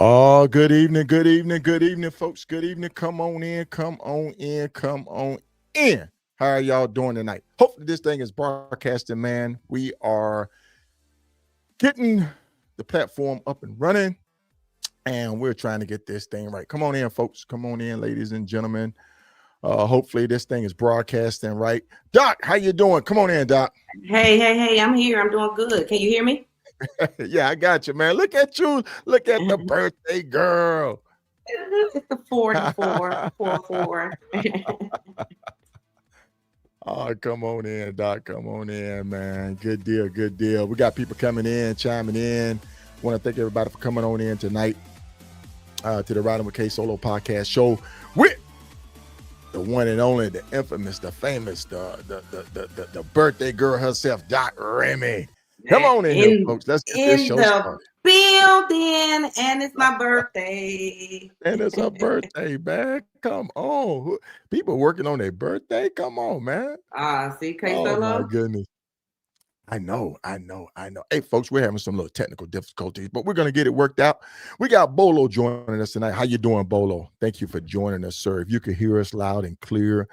Oh, good evening, good evening, folks. Good evening. Come on in, come on in, come on in. How are y'all doing tonight? Hopefully, this thing is broadcasting, man. We are getting the platform up and running, and we're trying to get this thing right. Come on in, folks. Come on in, ladies and gentlemen. Hopefully, this thing is broadcasting right. Doc, how you doing? Come on in, Doc. Hey, I'm here. I'm doing good. Can you hear me? Yeah, I got you, man. Look at you. Look at the birthday girl. It's the 44, 44. Oh, come on in, Doc. Come on in, man. Good deal, good deal. We got people coming in, chiming in. Want to thank everybody for coming on in tonight to the Riding with KSolo podcast show with the one and only, the infamous, the famous, the birthday girl herself, Doc Remy. Come on in here, in folks. Let's get this in show the started. building, and it's my birthday. And it's her birthday, man. Come on. People working on their birthday. Come on, man. See, Oh my KSolo? goodness. I know. Hey, folks, we're having some little technical difficulties, but we're gonna get it worked out. We got Bolo joining us tonight. How you doing, Bolo? Thank you for joining us, sir. If you can hear us loud and clear,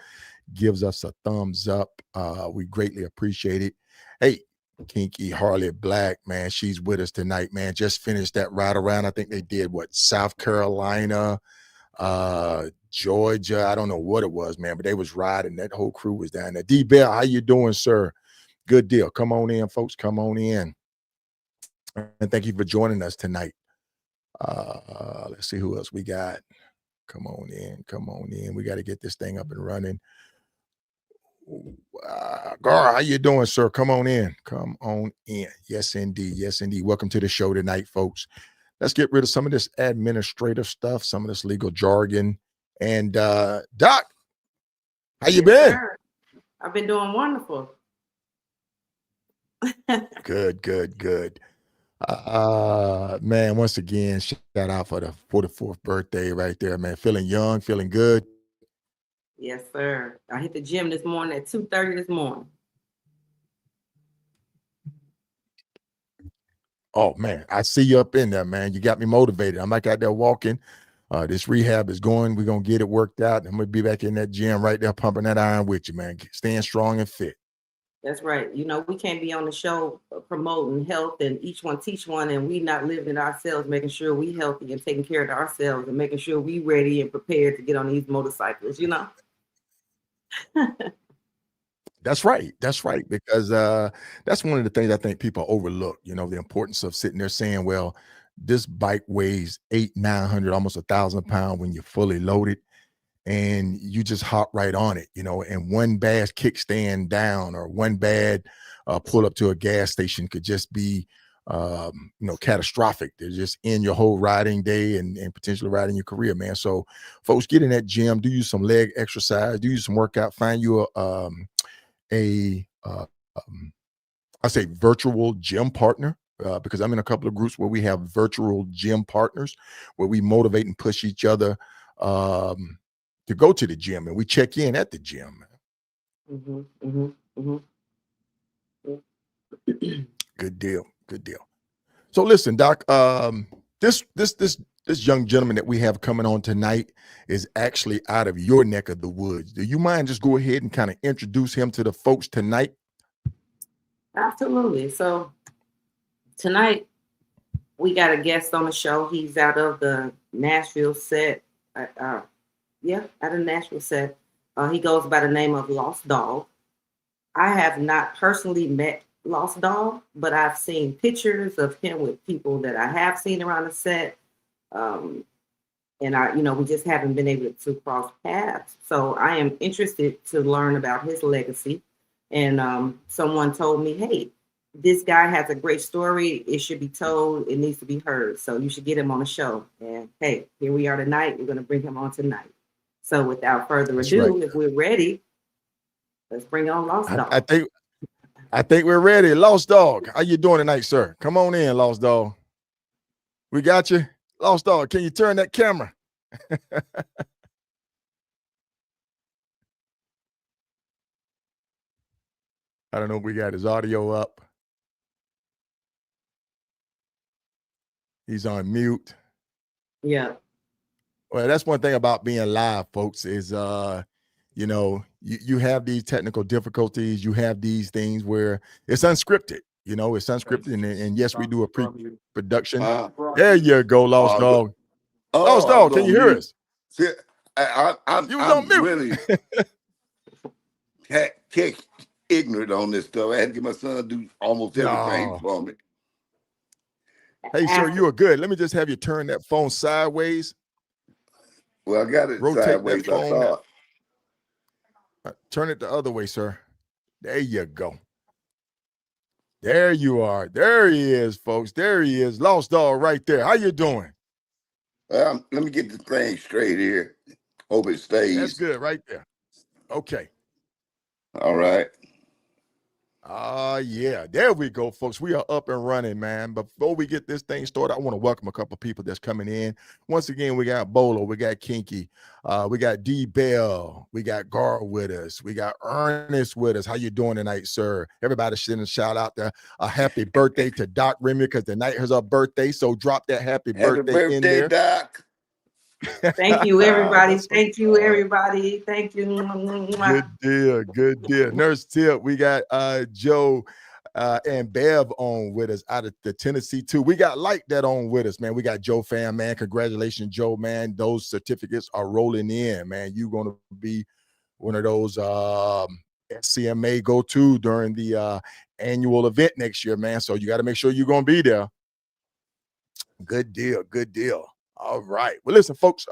gives us a thumbs up. We greatly appreciate it. Hey, Kinky Harley Black, man, she's with us tonight, man. Just finished that ride around. I think they did what, South Carolina, Georgia. I don't know what it was, man, but they was riding. That whole crew was down there. D Bell, how you doing, sir? Good deal. Come on in, folks. Come on in. And thank you for joining us tonight. Let's see who else we got. Come on in. Come on in. We got to get this thing up and running. Gar, how you doing, sir? Come on in. Come on in. Yes, indeed. Yes, indeed. Welcome to the show tonight, folks. Let's get rid of some of this administrative stuff, some of this legal jargon. And Doc, how you Yes, been? sir. I've been doing wonderful. Good. Man, once again, shout out for the 44th birthday right there, man. Feeling young, feeling good. Yes, sir. I hit the gym this morning at 2:30 this morning. Oh man, I see you up in there, man. You got me motivated. I'm like out there walking. This rehab is going. We're gonna get it worked out. I'm gonna be back in that gym right there, pumping that iron with you, man. Staying strong and fit. That's right. We can't be on the show promoting health and each one teach one, and we not living it ourselves, making sure we healthy and taking care of ourselves and making sure we ready and prepared to get on these motorcycles. That's right. That's right. Because that's one of the things I think people overlook, the importance of sitting there saying, well, this bike weighs 900, almost 1,000 pounds when you're fully loaded, and you just hop right on it, and one bad kickstand down or one bad pull up to a gas station could just be, catastrophic. They're just end your whole riding day and potentially riding your career, man. So folks, get in that gym, do you some leg exercise, do you some workout, find you a I say virtual gym partner, because I'm in a couple of groups where we have virtual gym partners where we motivate and push each other to go to the gym, and we check in at the gym. Mm-hmm, mm-hmm, mm-hmm. Good deal. Good deal. So listen, Doc, this young gentleman that we have coming on tonight is actually out of your neck of the woods. Do you mind just go ahead and kind of introduce him to the folks tonight? Absolutely. So tonight we got a guest on the show. He's out of the Nashville set. Out of Nashville set. He goes by the name of Lost Dog. I have not personally met Lost Dog, but I've seen pictures of him with people that I have seen around the set. Um, and we just haven't been able to cross paths. So I am interested to learn about his legacy. And someone told me, hey, this guy has a great story. It should be told. It needs to be heard. So you should get him on the show. And hey, here we are tonight. We're going to bring him on tonight. So without further That's right. ado, if we're ready, let's bring on Lost Dog. I think we're ready. Lost Dog, how you doing tonight, sir? Come on in, Lost Dog. We got you. Lost Dog, can you turn that camera? I don't know if we got his audio up. He's on mute. Yeah. Well, that's one thing about being live, folks, is you know, you have these technical difficulties, you have these things where it's unscripted, you know, it's unscripted, and yes, we do a pre-production. There you go, Lost Dog. Lost I was Dog, can on you hear mute. us? See, You was on I'm mute. really tech ignorant on this stuff. I had to get my son to do almost everything No. for me. Hey, sir, After, you are good. Let me just have you turn that phone sideways, Well, I got it rotate that sideways, I phone, thought. turn it the other way, sir. There you go. There you are. There he is, folks. There he is. Lost Dog right there. How you doing? Let me get this thing straight here. Hope it That's stays. good right there. Okay. All right. Yeah, there we go, folks. We are up and running, man. But before we get this thing started, I want to welcome a couple of people that's coming in. Once again, we got Bolo, we got Kinky, we got D Bell, we got Gar with us, we got Ernest with us. How you doing tonight, sir? Everybody sending a shout out to a happy birthday to Doc Remy because tonight is her birthday. So drop that happy birthday in there. Doc. thank you, everybody. That's so Thank you, everybody. Thank you. good deal. Good deal. Nurse Tip, we got Joe and Bev on with us out of the Tennessee too. We got Light that on with us, man. We got Joe fam, man. Congratulations, Joe, man. Those certificates are rolling in, man. You're gonna be one of those CMA go-to during the annual event next year, man. So you got to make sure you're gonna be there. Good deal. Good deal. All right. Well, listen, folks.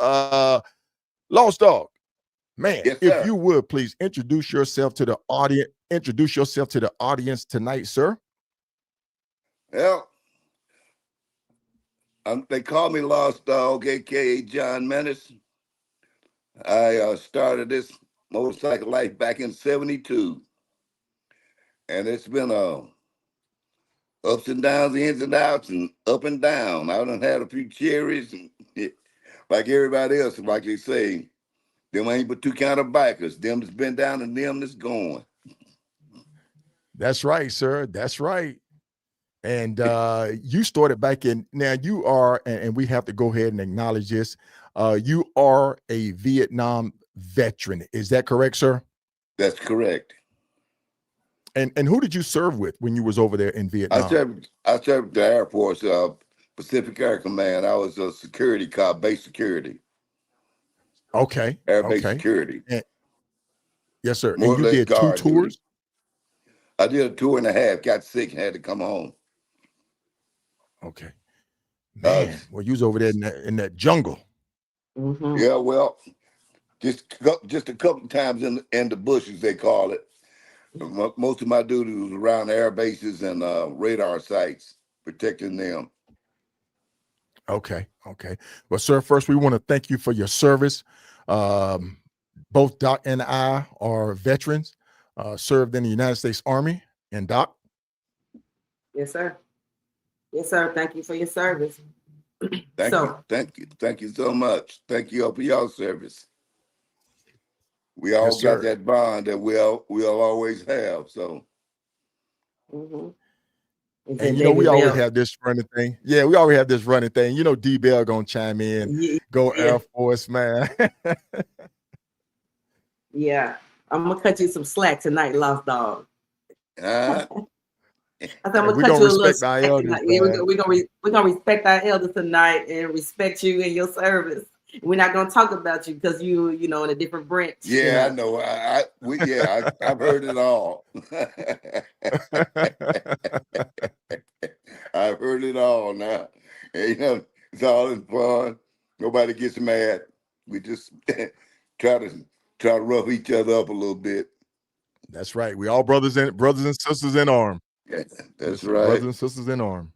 Lost Dog. Man, Yes, if sir. you would please introduce yourself to the audience. Introduce yourself to the audience tonight, sir. Well, they call me Lost Dog, aka John Minnis. I started this motorcycle life back in '72, and it's been ups and downs, ins and outs, and up and down. I done had a few cherries, and like everybody else, like they say, them ain't but two kind of bikers. Them that's been down and them that's going. That's right, sir. That's right. And you started back in, now you are, and we have to go ahead and acknowledge this. You are a Vietnam veteran. Is that correct, sir? That's correct. And who did you serve with when you was over there in Vietnam? I served the Air Force, Pacific Air Command. I was a security cop, base security. Okay. Air base security. And, yes, sir. More and you did 2 tours? Duty. I did a 2.5, got sick, and had to come home. Okay. Man, well, you was over there in that jungle. Mm-hmm. Yeah, well, just a couple times in the bushes, they call it. Most of my duty was around air bases and radar sites, protecting them. Okay. Well, sir, first we want to thank you for your service. Both Doc and I are veterans, served in the United States Army. And Doc? Yes, sir. Yes, sir. Thank you for your service. Thank you so much. Thank you all for your service. We all Yes, got sir. that bond that we'll always have. So. Mm-hmm. And we always have this running thing. Yeah, we always have this running thing. D Bell gonna chime in. Yeah. Go Air Force, man. Yeah. I'm gonna cut you some slack tonight, Lost Dog. I said I'm gonna cut you a little slack tonight. Yeah, we're gonna respect our elders tonight and respect you in your service. We're not gonna talk about you because you in a different branch. Yeah, I know. I've heard it all. I've heard it all now. And, it's all in fun. Nobody gets mad. We just try to rough each other up a little bit. That's right. We all brothers and sisters in arm. Yeah, that's right. Brothers and sisters in arm.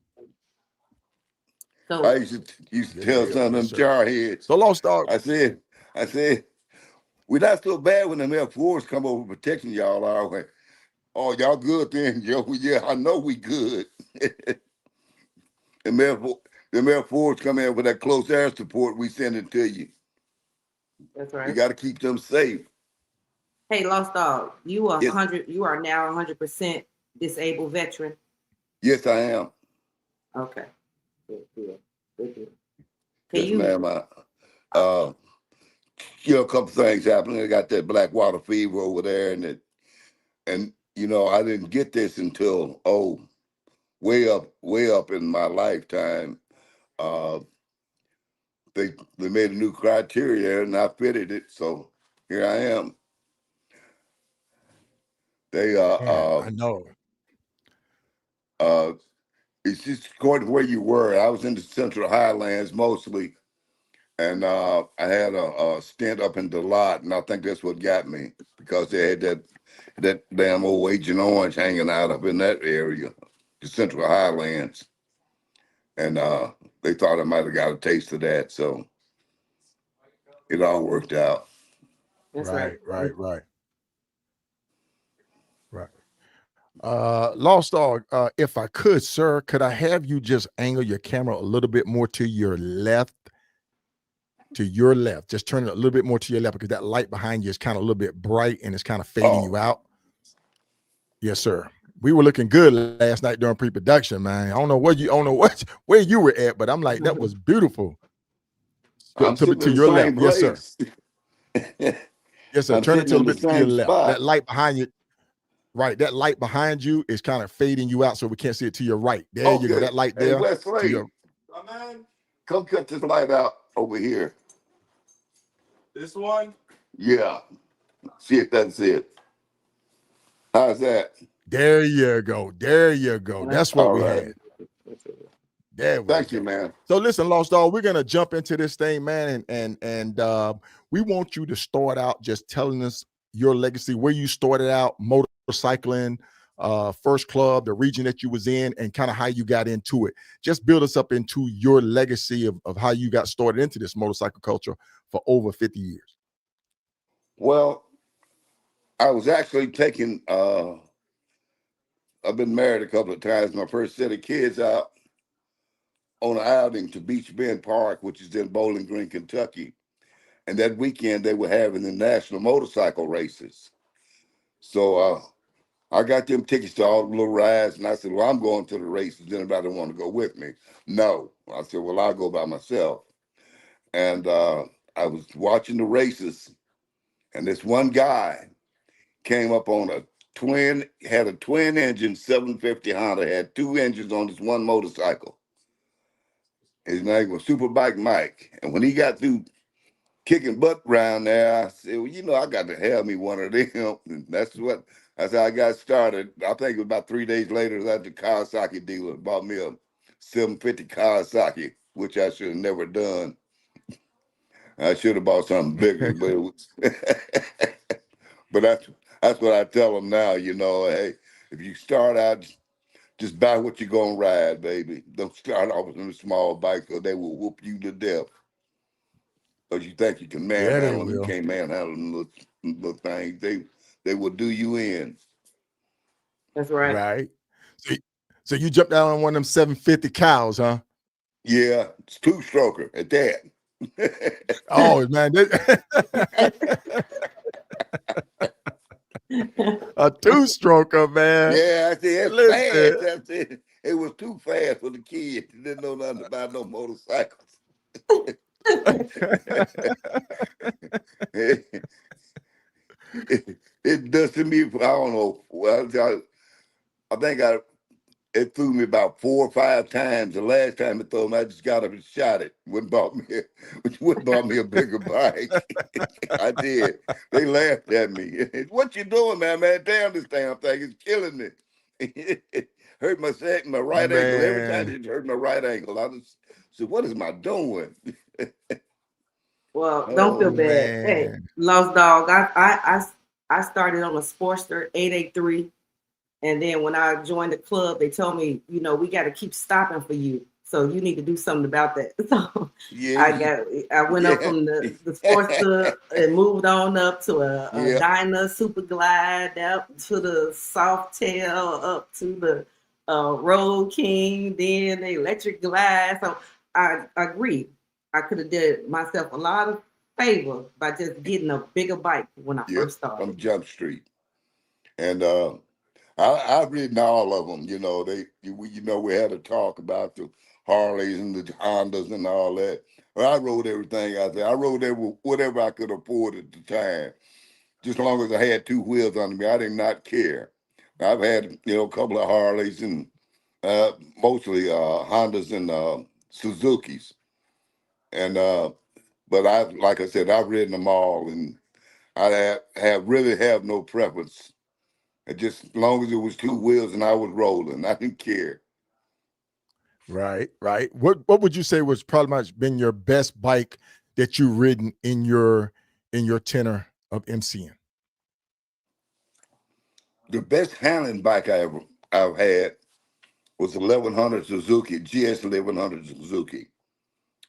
So I used to tell some of them jarheads. So Lost Dog. I said, we're not so bad when them Air Force come over protecting y'all. I went, oh, y'all good then, Joe? Yeah, I know we good. The Air Force come in with that close air support, we send it to you. That's right. You got to keep them safe. Hey, Lost Dog, you are 100. You are now 100% disabled veteran. Yes, I am. Okay. Good. Can Yes, you? ma'am. A couple things happening. I got that black water fever over there, and I didn't get this until way up in my lifetime. Uh, they made a new criteria, and I fitted it, so here I am. They Man, I know. uh, it's just according to where you were. I was in the Central Highlands mostly, and I had a stint up in Delot, and I think that's what got me because they had that damn old Agent Orange hanging out up in that area, the Central Highlands, and they thought I might have got a taste of that, so it all worked out. That's right. Right, right, right, right. Lost Dog, if I could, sir, could I have you just angle your camera a little bit more to your left? To your left. Just turn it a little bit more to your left because that light behind you is kind of a little bit bright and it's kind of fading you Oh, out. Yes, sir. We were looking good last night during pre-production, man. I don't know where you were at, but I'm like, that was beautiful. I'm sitting To in the your left. same Yes, sir. place. Yes, sir. I'm Turn it sitting to a in the little bit to your same left. That spot. light behind you, right? That light behind you is kind of fading you out so we can't see it to your right. There you go. Okay. That light Hey, there to Wesley, your come cut this light out over here. This one? Yeah. See if that's it. How's that? there you go. There you go. That's what All we right. had. There we Thank you, go. man. So listen, Lost Dog, we're gonna jump into this thing, man, and we want you to start out just telling us your legacy, where you started out motorcycling, first club, the region that you was in, and kind of how you got into it. Just build us up into your legacy of how you got started into this motorcycle culture for over 50 years. Well, I was actually taking I've been married a couple of times. My first set of kids out on an outing to Beach Bend Park, which is in Bowling Green, Kentucky. And that weekend they were having the national motorcycle races. So I got them tickets to all the little rides, and I said, well, I'm going to the races. Does anybody want to go with me? No. I said, well, I'll go by myself. And I was watching the races, and this one guy came up on had a twin engine 750 Honda, had two engines on this one motorcycle. His name was Superbike Mike. And when he got through kicking butt around there, I said, well, I got to have me one of them. And that's how I got started. I think it was about 3 days later, I was at the Kawasaki dealer, bought me a 750 Kawasaki, which I should have never done. I should have bought something bigger, but it was but that's what I tell them now, hey, if you start out, just buy what you're gonna ride, baby. Don't start off with a small bike or they will whoop you to death. Because you think you can Yeah, they manhandle them, you will. can't manhandle them little things. They will do you in. That's right. Right. So, so you jumped out on one of them 750 cows, huh? Yeah, it's two-stroker at that. Oh man, a two-stroker, man. Yeah, I said it's fast. Listen, That's it. It was too fast for the kids. They didn't know nothing about no motorcycles. it does to me. I don't know. Well, I think it threw me about 4 or 5 times. The last time it threw me, I just got up and shot it. Wouldn't bought me a bigger bike. I did. They laughed at me. What you doing, man? Man, damn, this damn thing is killing me. It hurt my right ankle every time. man. It hurt my right ankle. I just said, "What am I doing?" Well, don't feel Oh, bad. Hey, Man. Lost Dog. I started on a Sportster 883, and then when I joined the club, they told me, we got to keep stopping for you. So you need to do something about that. So yeah, I went up yeah, from the Sportster and moved on up to a yeah. Dyna Super Glide, up to the Softail, up to the Road King, then the Electric Glide. So I agree. I could have did myself a lot of favor by just getting a bigger bike when I Yep, first started. from Jump Street, and I've ridden all of them. We had a talk about the Harleys and the Hondas and all that. I rode everything out there. I rode there with whatever I could afford at the time. Just as long as I had two wheels under me, I did not care. I've had, a couple of Harleys and mostly Hondas and Suzukis. And but like I said, I've ridden them all, and I really have no preference. It just as long as it was two wheels and I was rolling, I didn't care. Right. What would you say was probably much been your best bike that you've ridden in your tenor of MCing? The best handling bike I've had was 1100 Suzuki, GS 1100 Suzuki.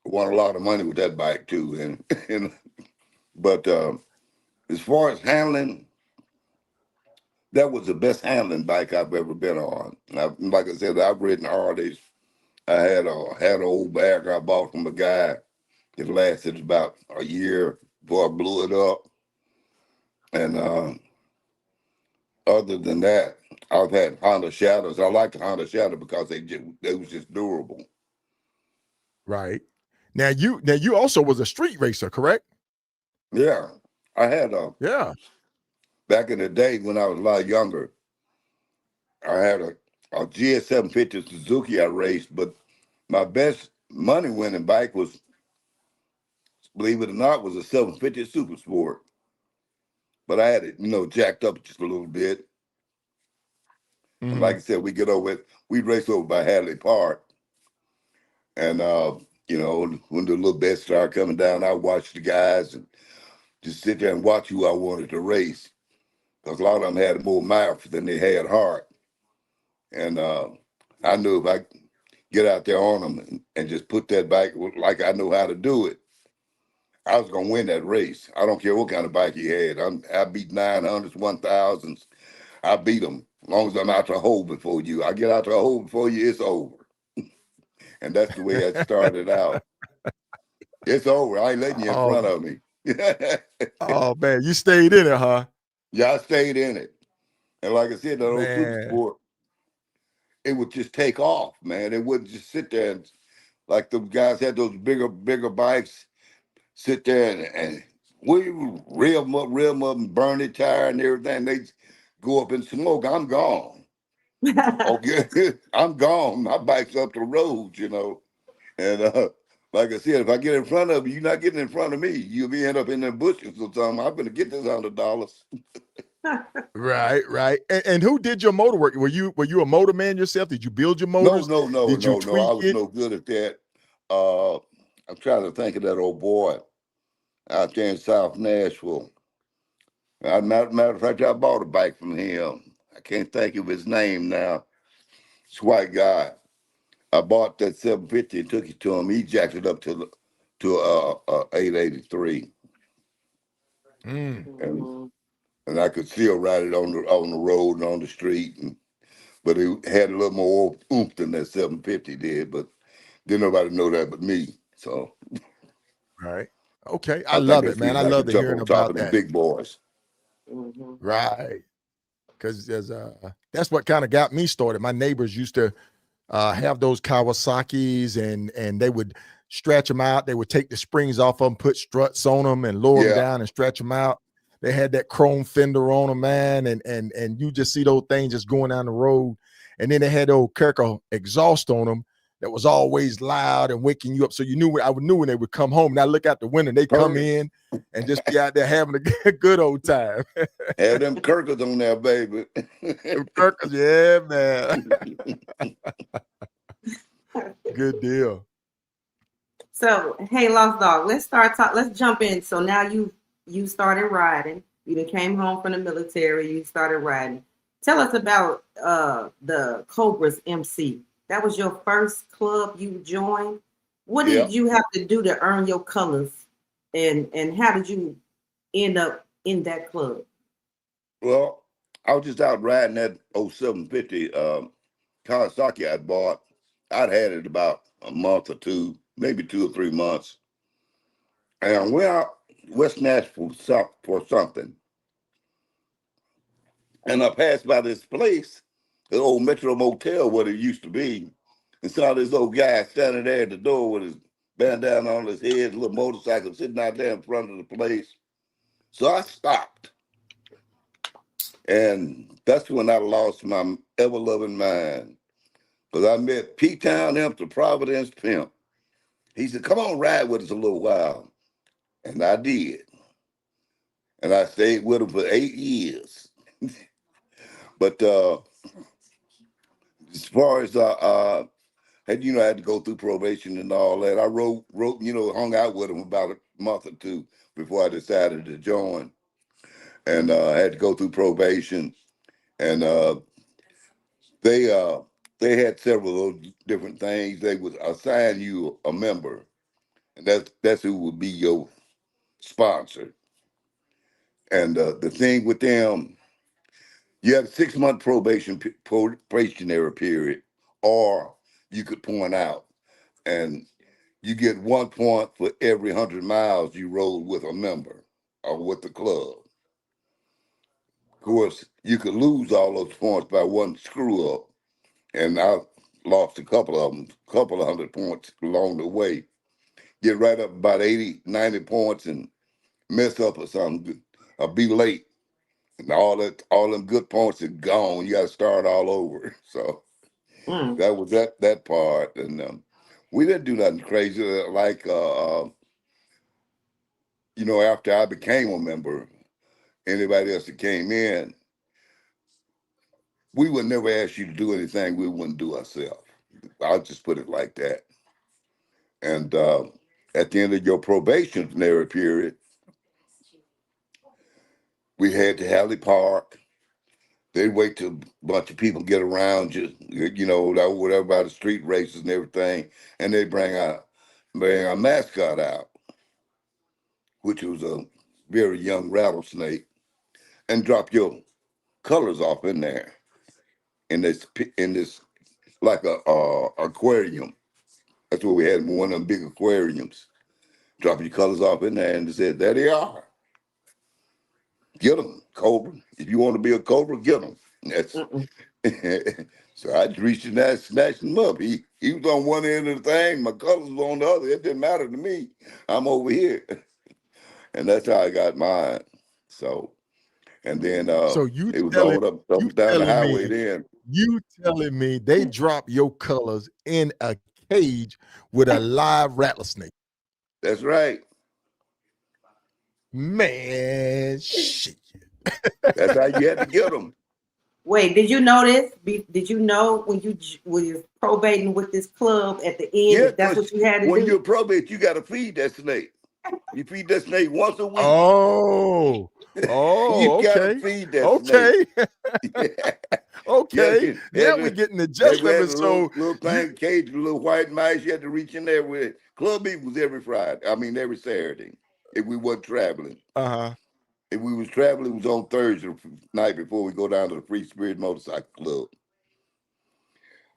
I won a lot of money with that bike too, but as far as handling, that was the best handling bike I've ever been on. Like I said, I've ridden Harleys. I had an old bag I bought from a guy. It lasted about a year before I blew it up. And other than that, I've had Honda Shadows. I like the Honda Shadow because they was just durable. Right. Now you also was a street racer, correct? Yeah, I had Yeah. back in the day when I was a lot younger. I had a GS 750 Suzuki I raced, but my best money winning bike was, believe it or not, was a 750 Super Sport. But I had it, jacked up just a little bit. And like I said, we'd race over by Hadley Park. And, when the little bets started coming down, I watched the guys and just sit there and watch who I wanted to race. Because a lot of them had more mouth than they had heart. And I knew if I get out there on them and just put that bike like I know how to do it, I was going to win that race. I don't care what kind of bike he had. I beat 900s, 1000s. I beat them as long as I'm out to hole before you. I get out to hole before you, it's over. And that's the way it started out. It's over. I ain't letting you in front of me. Oh man, you stayed in it, huh? Yeah, I stayed in it. And like I said, that old Super Sport, it would just take off, man. It wouldn't just sit there and like the guys had those bigger bikes, sit there and we rev them up and burn the tire and everything. They go up in smoke. I'm gone. Okay, I'm gone. My bike's up the road, And like I said, if I get in front of you, you're not getting in front of me. You'll be end up in the bushes or something. I'm gonna get this $100. Right. And who did your motor work? Were you a motor man yourself? Did you build your motors? No. Did you I tweak was it? no good at that. I'm trying to think of that old boy out there in South Nashville. Matter of fact, I bought a bike from him. I can't think of his name now. It's a white guy. I bought that 750 and took it to him. He jacked it up to 883. And I could still ride it on the road and on the street, but it had a little more oomph than that 750 did. But didn't nobody know that but me. So Right. Okay. I I think love that's it, the man. I reason I love could to jump hearing on top about of them that. big boys. Right. Because that's what kind of got me started. My neighbors used to have those Kawasaki's and they would stretch them out. They would take the springs off of them, put struts on them, and lower them down and stretch them out. They had that chrome fender on them, man, and you just see those things just going down the road. And then they had the old Kirker exhaust on them that was always loud and waking you up. So I knew when they would come home. And I look out the window, and they come in and just be out there having a good old time. Have them Kirkers on there, baby. Kirkers, yeah, man. Good deal. So, hey, Lost Dog, let's jump in. So now you started riding. You then came home from the military. You started riding. Tell us about the Cobra MC. That was your first club you joined. What did you have to do to earn your colors, and how did you end up in that club? Well, I was just out riding that 0750 Kawasaki I bought. I'd had it about a month or two, maybe 2 or 3 months. And I went out West Nashville for something. And I passed by this place, the old Metro Motel, what it used to be, and saw this old guy standing there at the door with his bandana on his head, a little motorcycle sitting out there in front of the place. So I stopped. And that's when I lost my ever-loving mind. Because I met P-Town Imp, the Providence Pimp. He said, come on, ride with us a little while. And I did. And I stayed with him for 8 years. But as far as I had to go through probation and all that, I wrote, hung out with him about a month or two before I decided to join. And I had to go through probation. And they had several different things. They would assign you a member, and that's who would be your sponsor. And the thing with them, you have a 6-month probationary period, or you could point out, and you get 1 point for every 100 miles you rode with a member or with the club. Of course, you could lose all those points by one screw up, and I lost a couple of them, couple of 100 points along the way. Get right up about 80, 90 points and mess up or something, or be late. And all them good points are gone. You got to start all over. So that was that part. And we didn't do nothing crazy. Like, after I became a member, anybody else that came in, we would never ask you to do anything we wouldn't do ourselves. I'll just put it like that. And at the end of your probationary period, we had to Halley Park. They'd wait till a bunch of people get around you, whatever about the street races and everything, and they bring our mascot out, which was a very young rattlesnake, and drop your colors off in there, in this like a aquarium. That's what we had, one of them big aquariums. Drop your colors off in there, and they said, there they are. Get them, Cobra. If you want to be a Cobra, get them. That's so I just reached in there and snatched him up. He was on one end of the thing, my colors was on the other. It didn't matter to me. I'm over here. And that's how I got mine. So, and then So it was all up and down the highway then. you telling me they drop your colors in a cage with a live rattlesnake? That's right. Man, shit. That's how you had to get them. Wait, did you know this? Did you know when you probating with this club at the end? Yeah, that's what you had to do. When you're probate, you got to feed that snake. You feed that snake once a week. Oh, you got to okay. feed that snake. Okay. Yeah, Now we're getting the gist of it. So little thing, cage with little white mice. You had to reach in there with it. Club meet was every Saturday. If we wasn't traveling. If we was traveling, it was on Thursday night before we go down to the Free Spirit Motorcycle Club.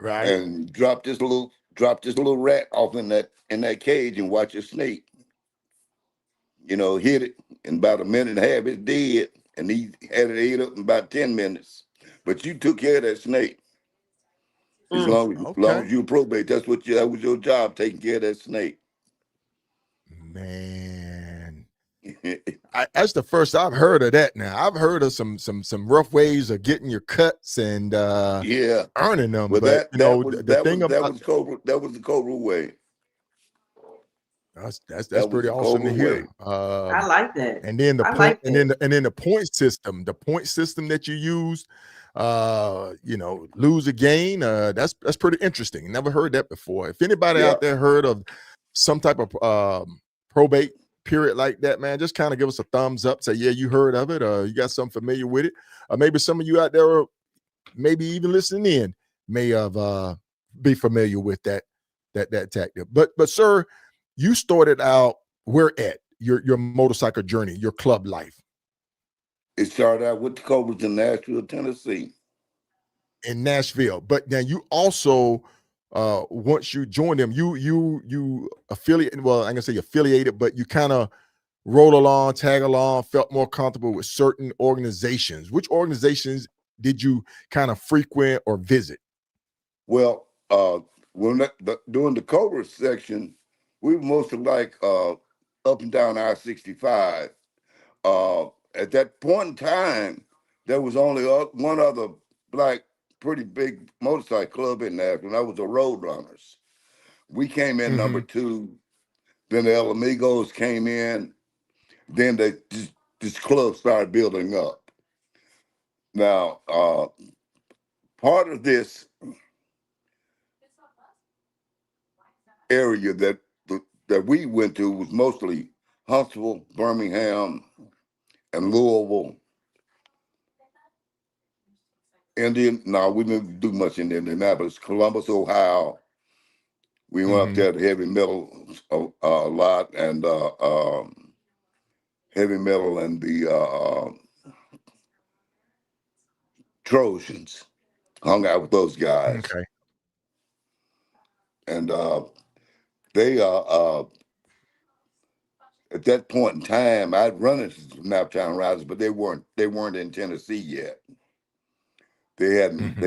Right. And drop this little rat off in that cage and watch a snake. Hit it in about a minute and a half. It's dead, and he had it ate up in about 10 minutes. But you took care of that snake. As long as you probate, that was your job, taking care of that snake. Man, that's the first I've heard of that. Now I've heard of some rough ways of getting your cuts and earning them. Well, but that was the Cobra way. That's pretty awesome to hear. I like that. And then the point, and then the point system that you used, lose a gain. That's pretty interesting. Never heard that before. If anybody out there heard of some type of probate period like that, man, just kind of give us a thumbs up. Say, yeah, you heard of it, or you got something familiar with it, or maybe some of you out there, maybe even listening in, may have be familiar with that tactic. But sir, you started out where at your motorcycle journey, your club life? It started out with the Cobras in Nashville, Tennessee. In Nashville, but now you also, once you joined them, you affiliate. Well, I'm gonna say affiliated, but you kind of roll along, tag along, felt more comfortable with certain organizations. Which organizations did you kind of frequent or visit? Well, during the Cobra section, we were mostly like up and down I-65. At that point in time, there was only one other black, pretty big motorcycle club in Nashville, and that was the Roadrunners. We came in number 2. Then the El Amigos came in. Then this club started building up. Now, part of this area that we went to was mostly Huntsville, Birmingham, and Louisville. No, we didn't do much in Indianapolis. Columbus, Ohio. We went up there to heavy metal a lot, and heavy metal and the Trojans. Hung out with those guys. Okay. And they at that point in time, I'd run into some Naptown Riders, but they weren't in Tennessee yet. They hadn't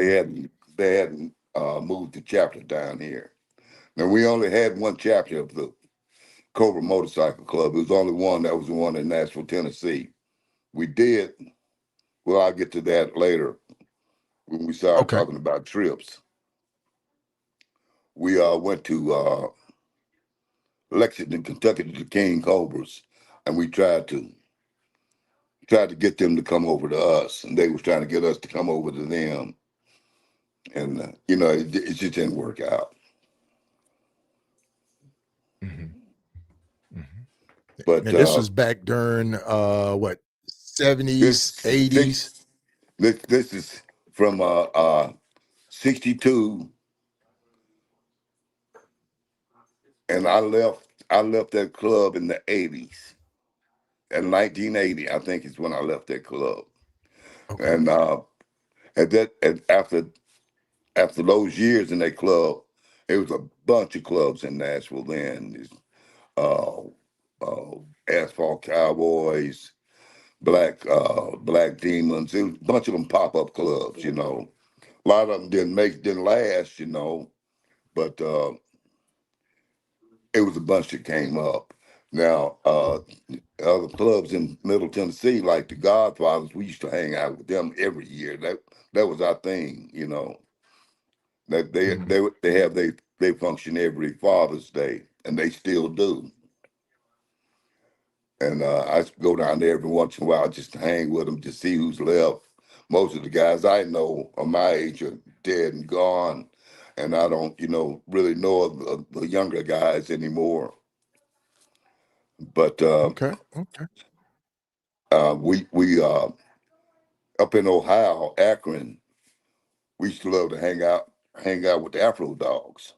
moved the chapter down here. Now we only had one chapter of the Cobra Motorcycle Club. It was only one. That was the one in Nashville, Tennessee. We did. Well, I'll get to that later when we start talking about trips. We went to Lexington, Kentucky, to the King Cobras, and we tried to get them to come over to us, and they was trying to get us to come over to them, and it just didn't work out. But now, this was back during what, 70s, 80s. This is from 62, and I left that club in the 80s. In 1980, I think is when I left that club. Okay. And after those years in that club, it was a bunch of clubs in Nashville then. Asphalt Cowboys, Black Demons. It was a bunch of them pop-up clubs, A lot of them didn't last, but it was a bunch that came up. Now, other clubs in Middle Tennessee, like the Godfathers, we used to hang out with them every year. That was our thing, That they function every Father's Day, and they still do. And I go down there every once in a while just to hang with them, to see who's left. Most of the guys I know are my age are dead and gone, and I don't, really know the younger guys anymore. But we up in Ohio, Akron, we used to love to hang out with the Afro Dogs.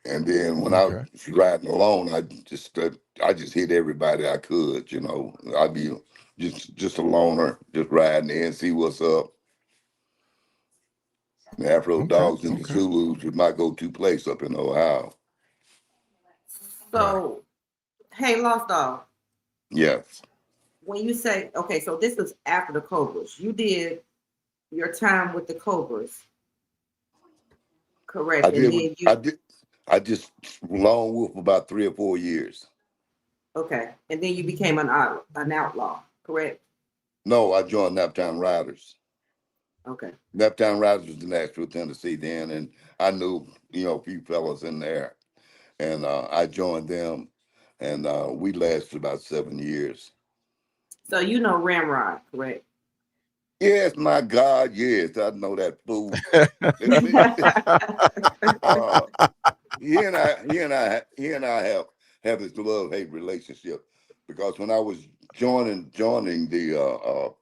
And then when I was riding alone, I just hit everybody I could, I'd be just a loner, just riding in, see what's up. The Afro Dogs and the Zulus was my go-to place up in Ohio. So, hey, Lost Dog. Yes. When you say, okay, so this was after the Cobras. You did your time with the Cobras. Correct. I just lone wolf about 3 or 4 years. Okay. And then you became an outlaw, correct? No, I joined Naptown Riders. Okay. Naptown Riders was in Nashville, Tennessee then, and I knew, a few fellas in there. And I joined them, and we lasted about 7 years. So you know Ramrod, correct? Yes, my God, yes, I know that fool. He and I have this love-hate relationship, because when I was joining the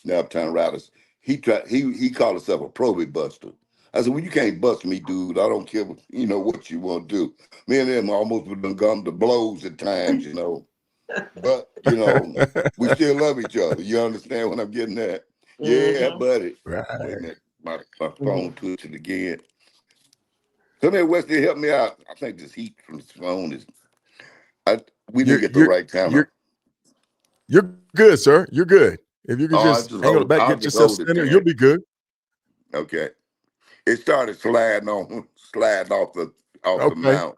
Naptown Riders, he called himself a probate buster. I said, well, you can't bust me, dude. I don't care, what you want to do. Me and him almost would have gone to blows at times, But, we still love each other. You understand what I'm getting at? Yeah, buddy. Right. Wait a minute. My phone twitching again. Come here, Wesley, help me out. I think this heat from this phone is... we didn't get the right camera. You're good, sir. You're good. If you could just hang on the back, get yourself centered, you'll be good. Okay. It started sliding off off the Okay. mount.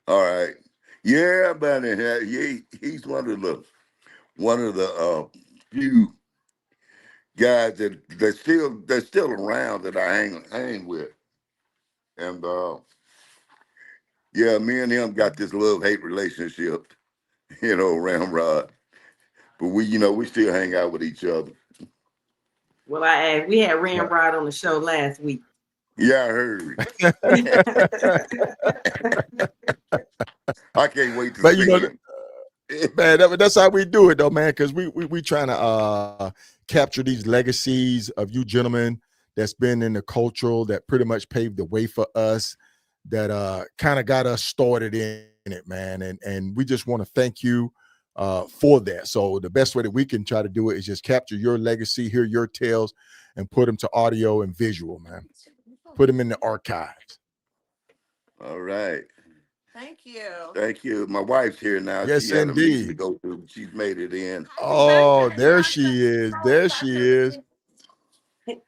All right. Yeah, but he's one of the few guys that's still around that I hang with. And yeah, me and him got this love-hate relationship, ramrod. But we still hang out with each other. Well, we had Ramrod on the show last week. Yeah, I heard. I can't wait to But see him. man, that's how we do it though, man, because we trying to capture these legacies of you gentlemen that's been in the cultural, that pretty much paved the way for us, that kind of got us started in it, man. And we just want to thank you for that. So the best way that we can try to do it is just capture your legacy, hear your tales, and put them to audio and visual, man. Put them in the archives. All right. Thank you. Thank you. My wife's here now. Yes, she had a meeting to indeed. go to. She's made it in. Oh, there she is. There she is.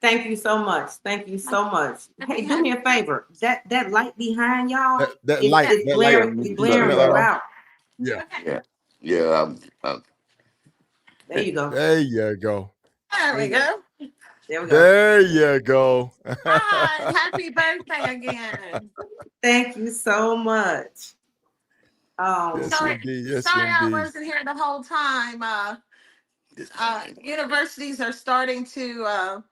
Thank you so much. Thank you so much. Hey, do me a favor. That light behind y'all, That it's light, glaring, you it's turn glaring that you light on? out. Yeah. Yeah. There you go. There you go. There we go. There we go. There you go. Hi, happy birthday again. Thank you so much. Yes, Sorry, indeed. Yes, sorry I indeed. wasn't here the whole time. Universities are starting to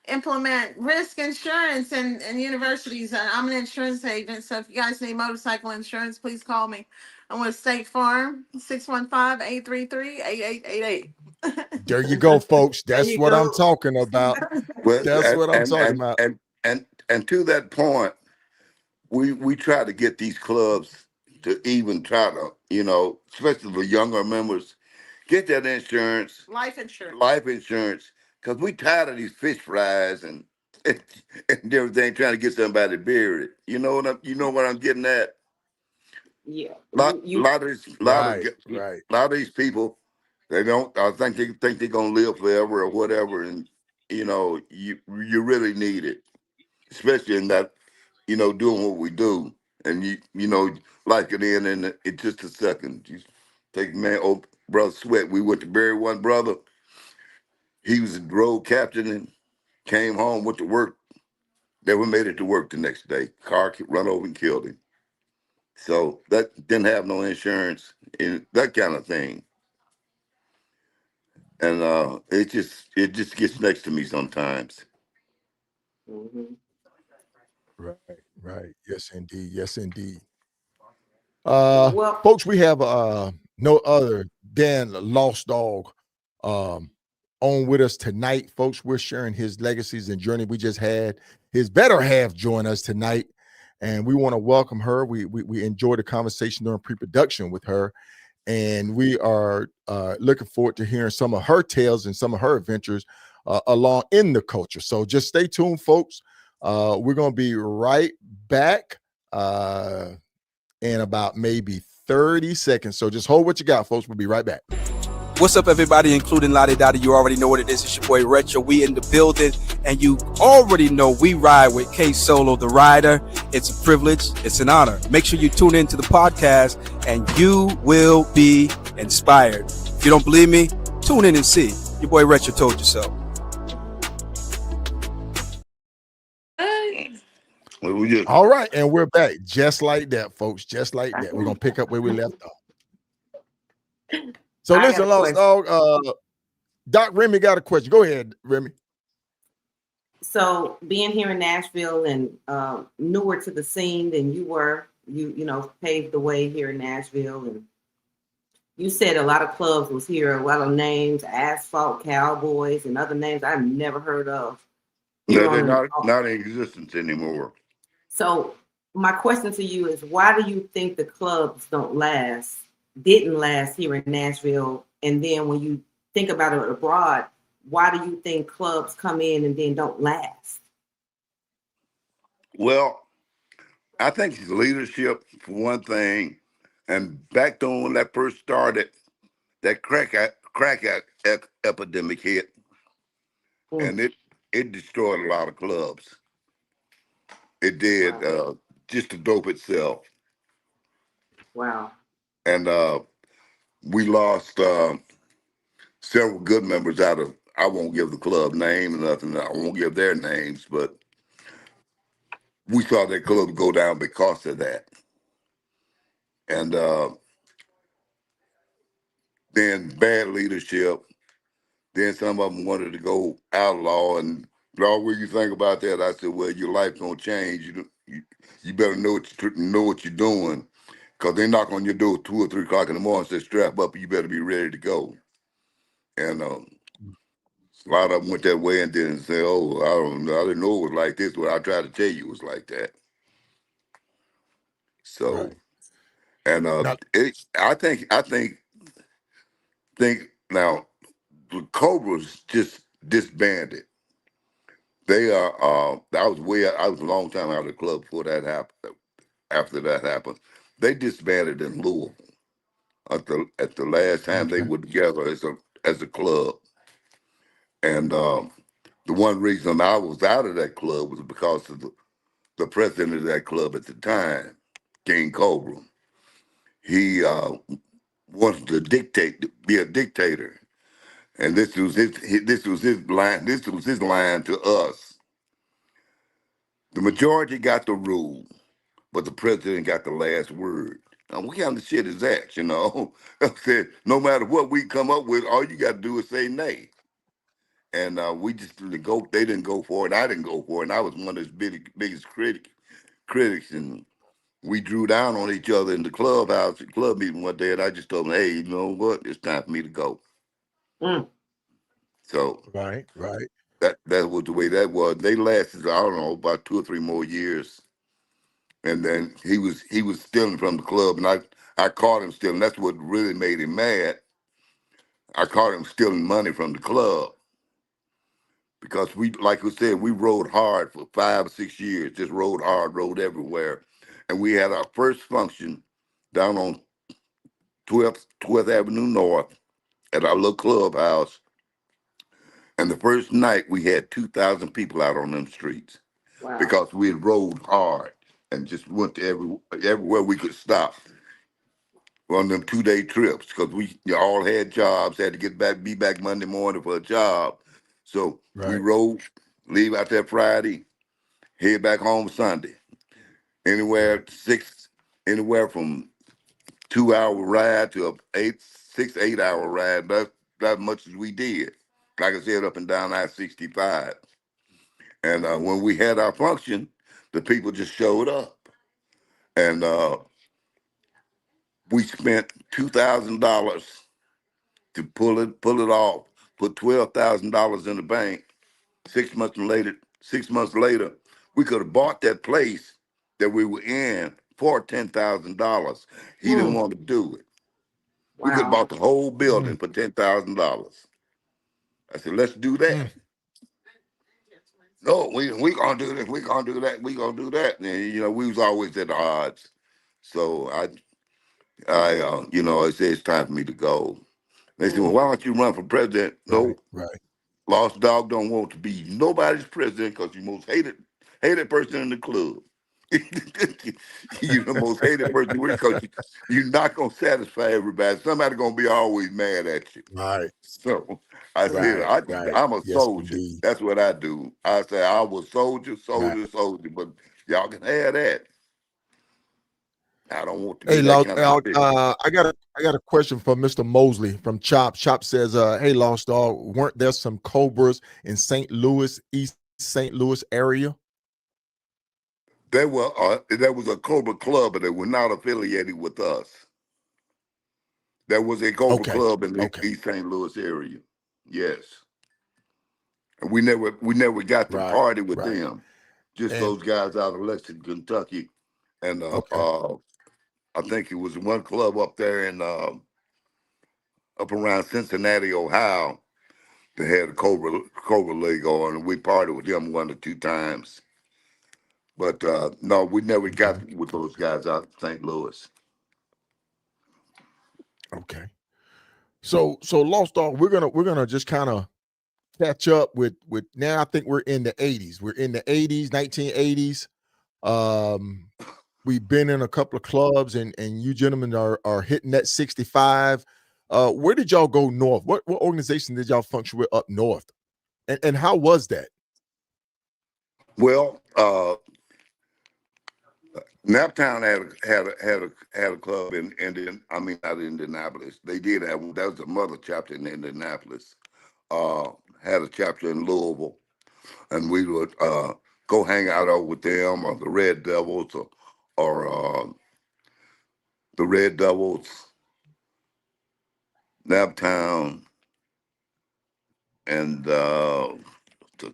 implement risk insurance in universities. I'm an insurance agent, so if you guys need motorcycle insurance, please call me. I'm with State Farm, 615-833-8888. There you go, folks. There That's you what go. I'm talking about. Well, That's what I'm talking about. and to that point, we try to get these clubs to even try to, especially the younger members, get that insurance, Life insurance. because we tired of these fish fries and and everything, trying to get somebody buried. You know what I'm getting at? Yeah. Lot Right. of these people, they don't. I think they think they're gonna live forever or whatever, and you really need it, especially in that doing what we do, and like it in just a second. You take man, old brother Sweat. We went to bury one brother. He was a road captain and came home, went to work. Never made it to work the next day. Car run over and killed him. So that didn't have no insurance and that kind of thing. And it just gets next to me sometimes. Mhm. Right. Yes, indeed. Yes, indeed. Well, Folks, we have no other than Lost Dog on with us tonight. Folks, we're sharing his legacies and journey. We just had his better half join us tonight, and we want to welcome her. We enjoyed the conversation during pre-production with her, and we are looking forward to hearing some of her tales and some of her adventures along in the culture. So just stay tuned, folks. We're going to be right back in about maybe 30 seconds. So just hold what you got, folks. We'll be right back. What's up, everybody, including Lottie Dottie? You already know what it is. It's your boy Retro. We in the building, and you already know we ride with KSolo, the rider. It's a privilege. It's an honor. Make sure you tune into the podcast, and you will be inspired. If you don't believe me, tune in and see. Your boy Retro told you so. All right, and we're back just like that, folks. Just like that. We're gonna pick up where we left off. So listen, Lost Dog. Doc Remy got a question. Go ahead, Remy. So being here in Nashville and newer to the scene than you were, you paved the way here in Nashville, and you said a lot of clubs was here, a lot of names, Asphalt Cowboys, and other names I've never heard of. No, they're not in existence anymore. So my question to you is, why do you think the clubs didn't last here in Nashville? And then when you think about it abroad, why do you think clubs come in and then don't last? Well, I think it's leadership for one thing, and back then when that first started, that crack epidemic hit, and it destroyed a lot of clubs. It did. Wow. just the dope itself. Wow. And we lost several good members out of, I won't give the club name or nothing. I won't give their names, but we saw that club go down because of that. And then bad leadership. Then some of them wanted to go outlaw. And all what you think about that? I said, well, your life gonna change. You better know what you're doing, because they knock on your door 2 or 3 o'clock in the morning and say, strap up, you better be ready to go. And a lot of them went that way and didn't say, oh, I don't know, I didn't know it was like this. What I tried to tell you was like that. So, Right. and Now, I think now the Cobras just disbanded. They are. I was a long time out of the club before that happened. After that happened, they disbanded in Louisville. At the last time they okay. were together as a club, and the one reason I was out of that club was because of the president of that club at the time, King Cobra. He wanted to be a dictator, and this was his line. This was his line to us. The majority got the rule, but the president got the last word. Now, what kind of shit is that, you know? I said, no matter what we come up with, all you got to do is say nay. And we just didn't go. They didn't go for it. I didn't go for it. And I was one of his biggest critics. And we drew down on each other in the club meeting one day. And I just told him, hey, you know what? It's time for me to go. Mm. So Right. that was the way that was. They lasted, I don't know, about 2 or 3 more years. And then he was stealing from the club, and I caught him stealing. That's what really made him mad. I caught him stealing money from the club because we, like we said, we rode hard for 5 or 6 years. Just rode hard, rode everywhere, and we had our first function down on 12th Avenue North at our little clubhouse. And the first night we had 2,000 people out on them streets Wow. because we had rode hard and just went to everywhere we could stop. On them 2-day trips, because we all had jobs, had to be back Monday morning for a job. So we Right. rode, leave out there Friday, head back home Sunday. Anywhere from 2-hour ride to a 6 8-hour ride. That's that much as we did. Like I said, up and down I-65. And when we had our function, the people just showed up. And we spent $2,000 to pull it off, put $12,000 in the bank. 6 months later, we could have bought that place that we were in for $10,000. He didn't want to do it. We could have Wow. bought the whole building for $10,000. I said, let's do that. No, we gonna do this. We gonna do that. We gonna do that. And we was always at the odds. So I said it's time for me to go. They said, well, why don't you run for president? No, Right. Lost Dog don't want to be nobody's president because you're the most hated person in the club. You're the most hated person because you're not gonna satisfy everybody. Somebody gonna be always mad at you. Right. So I said, Right. I'm a Yes, soldier. indeed. That's what I do. I say I was soldier, Right. but y'all can have that. I don't want to be Hey, that kind of shit. I got a question for Mr. Mosley from Chop. Chop says, hey, Lost Dog, weren't there some Cobras in St. Louis, East St. Louis area? There was a Cobra club, but they were not affiliated with us. There was a Cobra club in the East St. Louis area. Yes. And we never got to party with them. Just those guys out of Lexington, Kentucky. And I think it was one club up there in up around Cincinnati, Ohio, that had a Cobra League on, and we partied with them 1 or 2 times. But no, we never got with those guys out in St. Louis. Okay. So Lost Dog, we're gonna just kind of catch up with now. I think we're in the 80s. We're in the 80s, 1980s. we've been in a couple of clubs, and you gentlemen are hitting that 65. Where did y'all go north? What organization did y'all function with up north, and how was that? Well, Naptown had a club in Indian. I mean, not Indianapolis. They did have one. That was a mother chapter in Indianapolis. Had a chapter in Louisville, and we would go hang out over with them, or the Red Devils, or the Red Devils, Naptown, and the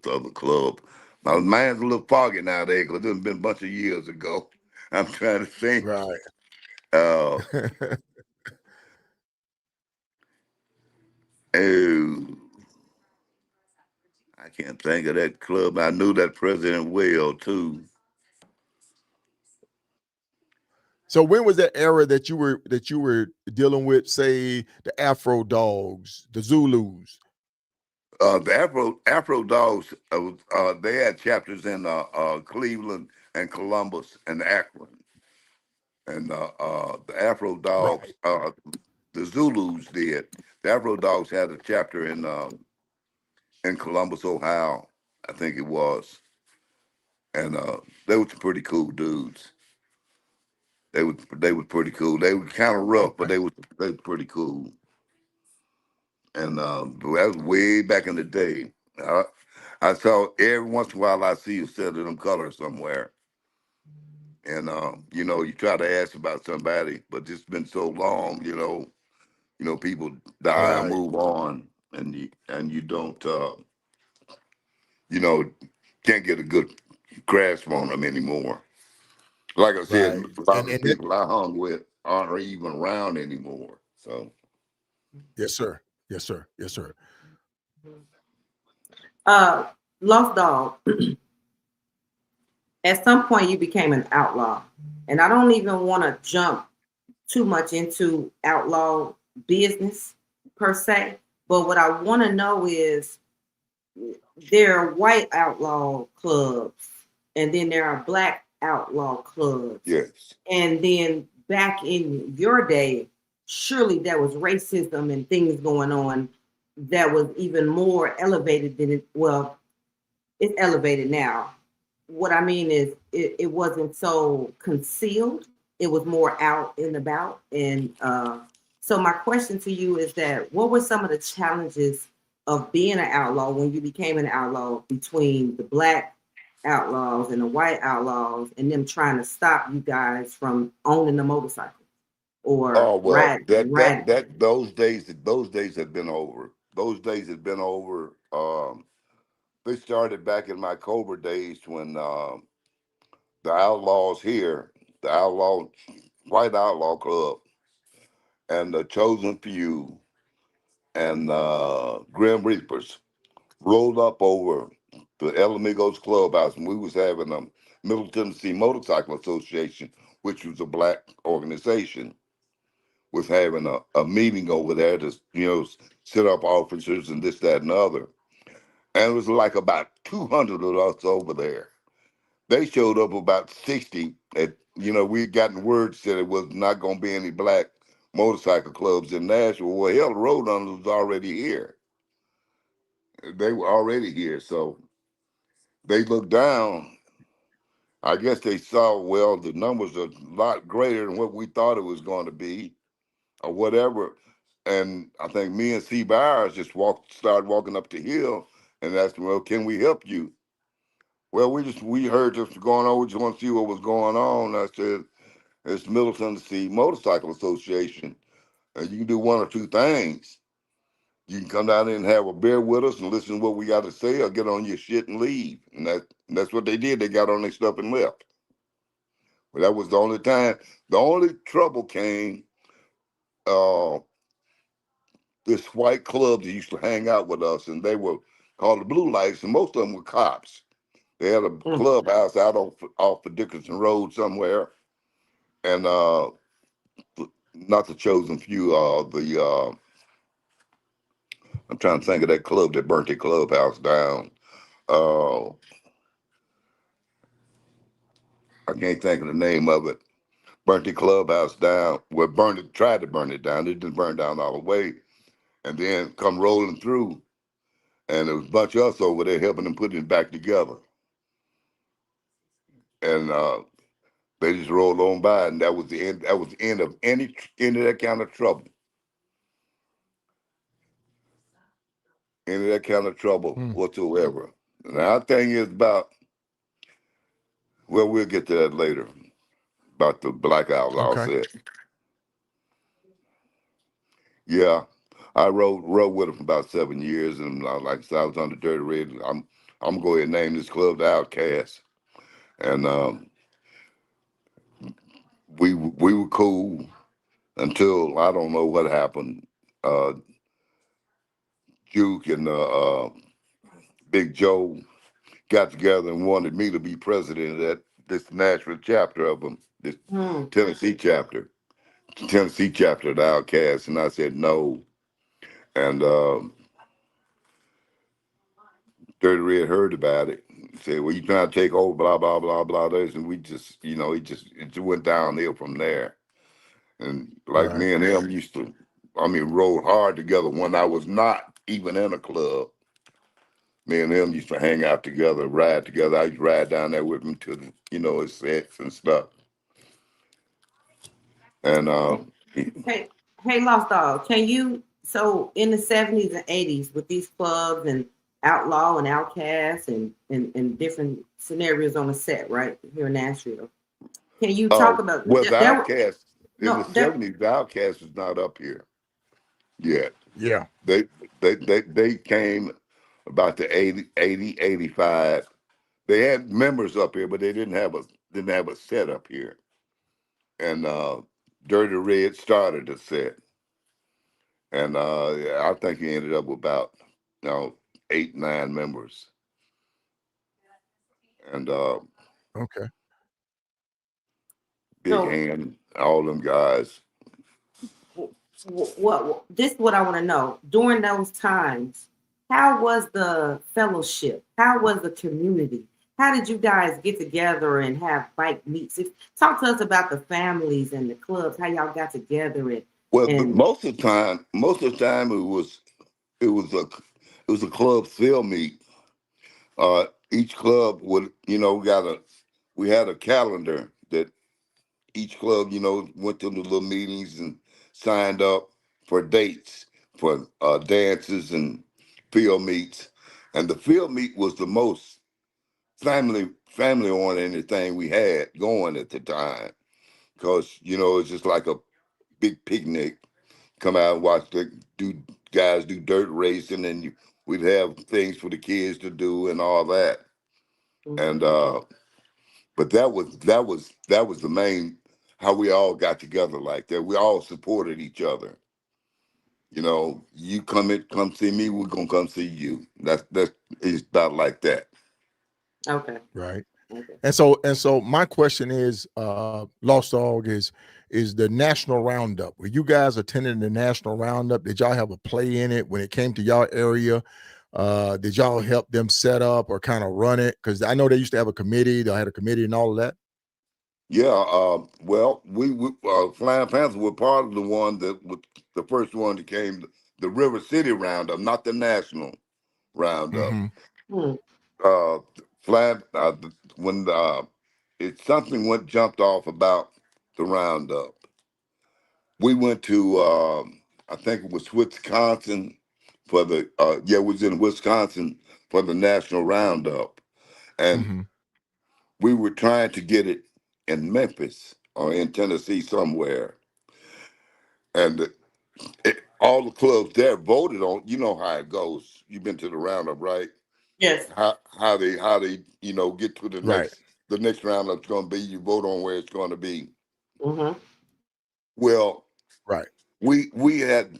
other club. My mind's a little foggy nowadays because it's been a bunch of years ago. I'm trying to think. Right. Oh, I can't think of that club. I knew that president well too. So when was that era that you were dealing with, say, the Afro Dogs, the Zulus? The Afro Dogs, they had chapters in Cleveland and Columbus and Akron, and the Afro Dogs, Right. the Zulus did. The Afro Dogs had a chapter in Columbus, Ohio, I think it was, and they were some pretty cool dudes. They were pretty cool. They were kind of rough, but Okay. they were pretty cool. And that was way back in the day. I saw every once in a while I see you set of them colors somewhere, and you try to ask about somebody, but it's been so long. People die and Right. move on, and you don't you know can't get a good grasp on them anymore. Like I said, Right. a lot And of the and that, people I hung with aren't even around anymore. So yes, sir. Yes, sir. Yes, sir. Lost Dog, at some point you became an outlaw. And I don't even want to jump too much into outlaw business per se. But what I want to know is there are white outlaw clubs, and then there are black outlaw clubs. yes, And then back in your day, surely there was racism and things going on that was even more elevated than it. Well, it's elevated now. What I mean is, it wasn't so concealed. It was more out and about. And so my question to you is that what were some of the challenges of being an outlaw when you became an outlaw between the black outlaws and the white outlaws and them trying to stop you guys from owning the motorcycle or oh well, riding? those days have been over. Those days have been over. They started back in my Cobra days when the Outlaws here, the White Outlaw Club, and the Chosen Few, and Grim Reapers rolled up over the El Amigos Clubhouse, and we was having a Middle Tennessee Motorcycle Association, which was a black organization, was having a meeting over there to set up officers and this, that, and the other. And it was like about 200 of us over there. They showed up about 60. We had gotten word said it was not going to be any black motorcycle clubs in Nashville. Well, hell, the Roadrunners was already here. They were already here. So they looked down. I guess they saw, well, the numbers are a lot greater than what we thought it was going to be or whatever. And I think me and C. Byers just started walking up the hill and asked them, well, can we help you? Well, we heard this going on. We just want to see what was going on. I said, it's Middle Tennessee Motorcycle Association. And you can do one or two things. You can come down there and have a beer with us and listen to what we got to say, or get on your shit and leave. And that's what they did. They got on their stuff and left. But that was the only time. The only trouble came, uh, this white club that used to hang out with us, and they were called the Blue Lights, and most of them were cops. They had a Mm. clubhouse out off of Dickinson Road somewhere, and not the Chosen Few. I'm trying to think of that club that burnt their clubhouse down. Uh, I can't think of the name of it. Burnt the clubhouse down. Well, tried to burn it down. It didn't burn down all the way, and then come rolling through, and there was a bunch of us over there helping them put it back together. And they just rolled on by, and that was the end. That was the end of end of that kind of trouble. End of that kind of trouble whatsoever. And our thing is about, well, we'll get to that later. About the Black Outlaw set. Yeah, I rode with him for about 7 years, and like I said, I was on the Dirty Red. I'm gonna go ahead and name this club the Outcast, and we were cool until I don't know what happened. Juke and Big Joe got together and wanted me to be president of this Nashville chapter of them, this Tennessee chapter of the Outcast, and I said no. And Dirty Red heard about it. He said, "Well, you trying to take over, blah blah blah blah this," and we just, it just went downhill from there. And like me and him used to, rode hard together when I was not even in a club. Me and him used to hang out together, ride together. I used to ride down there with him to the, his sets and stuff. And hey, Lost Dog, can you, so in the 70s and 80s with these clubs and Outlaw and Outcast and different scenarios on the set, right, here in Nashville, can you talk about... Well, the Outcast, in the 70s, the Outcast was not up here yet. Yeah. They came about the 85. They had members up here, but they didn't have a set up here. And Dirty Red started the set. And I think he ended up with about 8, 9 members. And Big Hand, all them guys. This is what I want to know. During those times, how was the fellowship? How was the community? How did you guys get together and have bike meets? Talk to us about the families and the clubs, how y'all got together. Most of the time it was a club sale meet. Each club would, we had a calendar that each club, went to the little meetings and signed up for dates for dances and field meets. And the field meet was the most family oriented thing we had going at the time. Because, it's just like a big picnic. Come out and watch guys do dirt racing, and we'd have things for the kids to do and all that. And but that was the main, how we all got together like that. We all supported each other. You come see me, we're gonna come see you. That's it's about like that. Okay. Right. Okay. And so my question is, Lost Dog, is the National Roundup. Were you guys attending the National Roundup? Did y'all have a play in it when it came to y'all area? Did y'all help them set up or kind of run it? Because I know they used to have a committee. They had a committee and all of that. Yeah. Well, we Flying Panthers were part of the one that was the first one that came, the River City Roundup, not the National Roundup. Mm-hmm. When something jumped off about the Roundup, we went to I think it was Wisconsin for the it was in Wisconsin for the National Roundup, and we were trying to get it in Memphis or in Tennessee somewhere, and all the clubs there voted on. You know how it goes. You've been to the Roundup, right? Yes. How they get to the next roundup's going to be. You vote on where it's going to be. Mm-hmm. Well, right. We had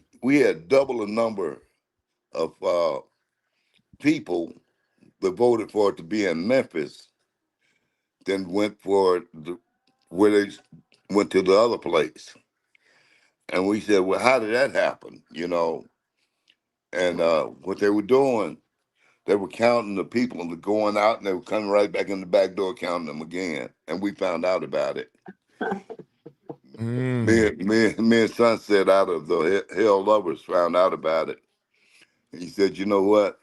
double the number of people that voted for it to be in Memphis than went for where they went to the other place. And we said, well, how did that happen? And what they were doing, they were counting the people and going out, and they were coming right back in the back door counting them again. And we found out about it. Me and Sunset out of the Hell Lovers found out about it. And he said, you know what?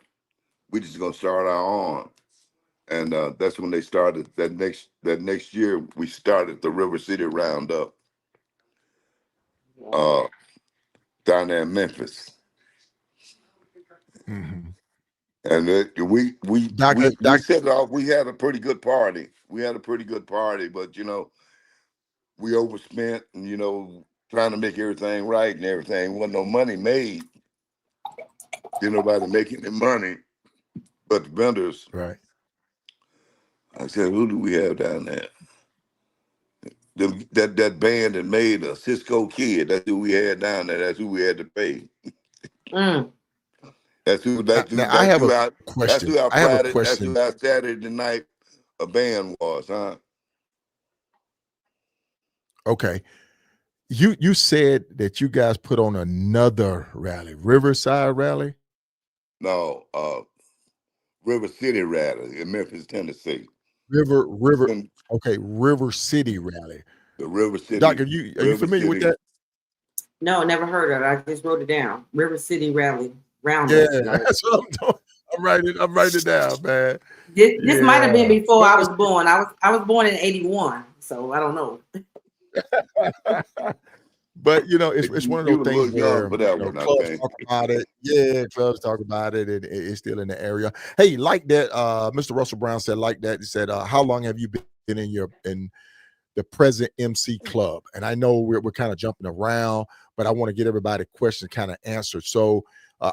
We just gonna start our own. And that's when they started that next year. We started the River City Roundup down there in Memphis. Mm-hmm. And we Doctor, set it off. We had a pretty good party. But we overspent and trying to make everything right and everything. Wasn't no money made. Didn't nobody making the money but the vendors. right. I said, who do we have down there? That band that made a Cisco Kid. That's who we had down there. That's who we had to pay. Mm. That's who. Now I have a That's question. who our I have a Friday. That's question. who our Saturday night a band was, huh? Okay. You said that you guys put on another rally, Riverside Rally? No, River City Rally in Memphis, Tennessee. River, And okay, River City Rally. the River City. Doc, are you familiar with that? No, never heard of it. I just wrote it down. River City Rally Roundup. Yeah, that's what I'm doing. I'm writing it down, man. This might have been before I was But born. I was born in 81, so I don't know. but it's one of You those were a little things young where for that one, I clubs think. talk about it. Yeah, clubs talk about it, and it's still in the area. Hey, like that, Mr. Russell Brown said, like that. He said, how long have you been in the present MC club? And I know we're kind of jumping around, but I want to get everybody question kind of answered. So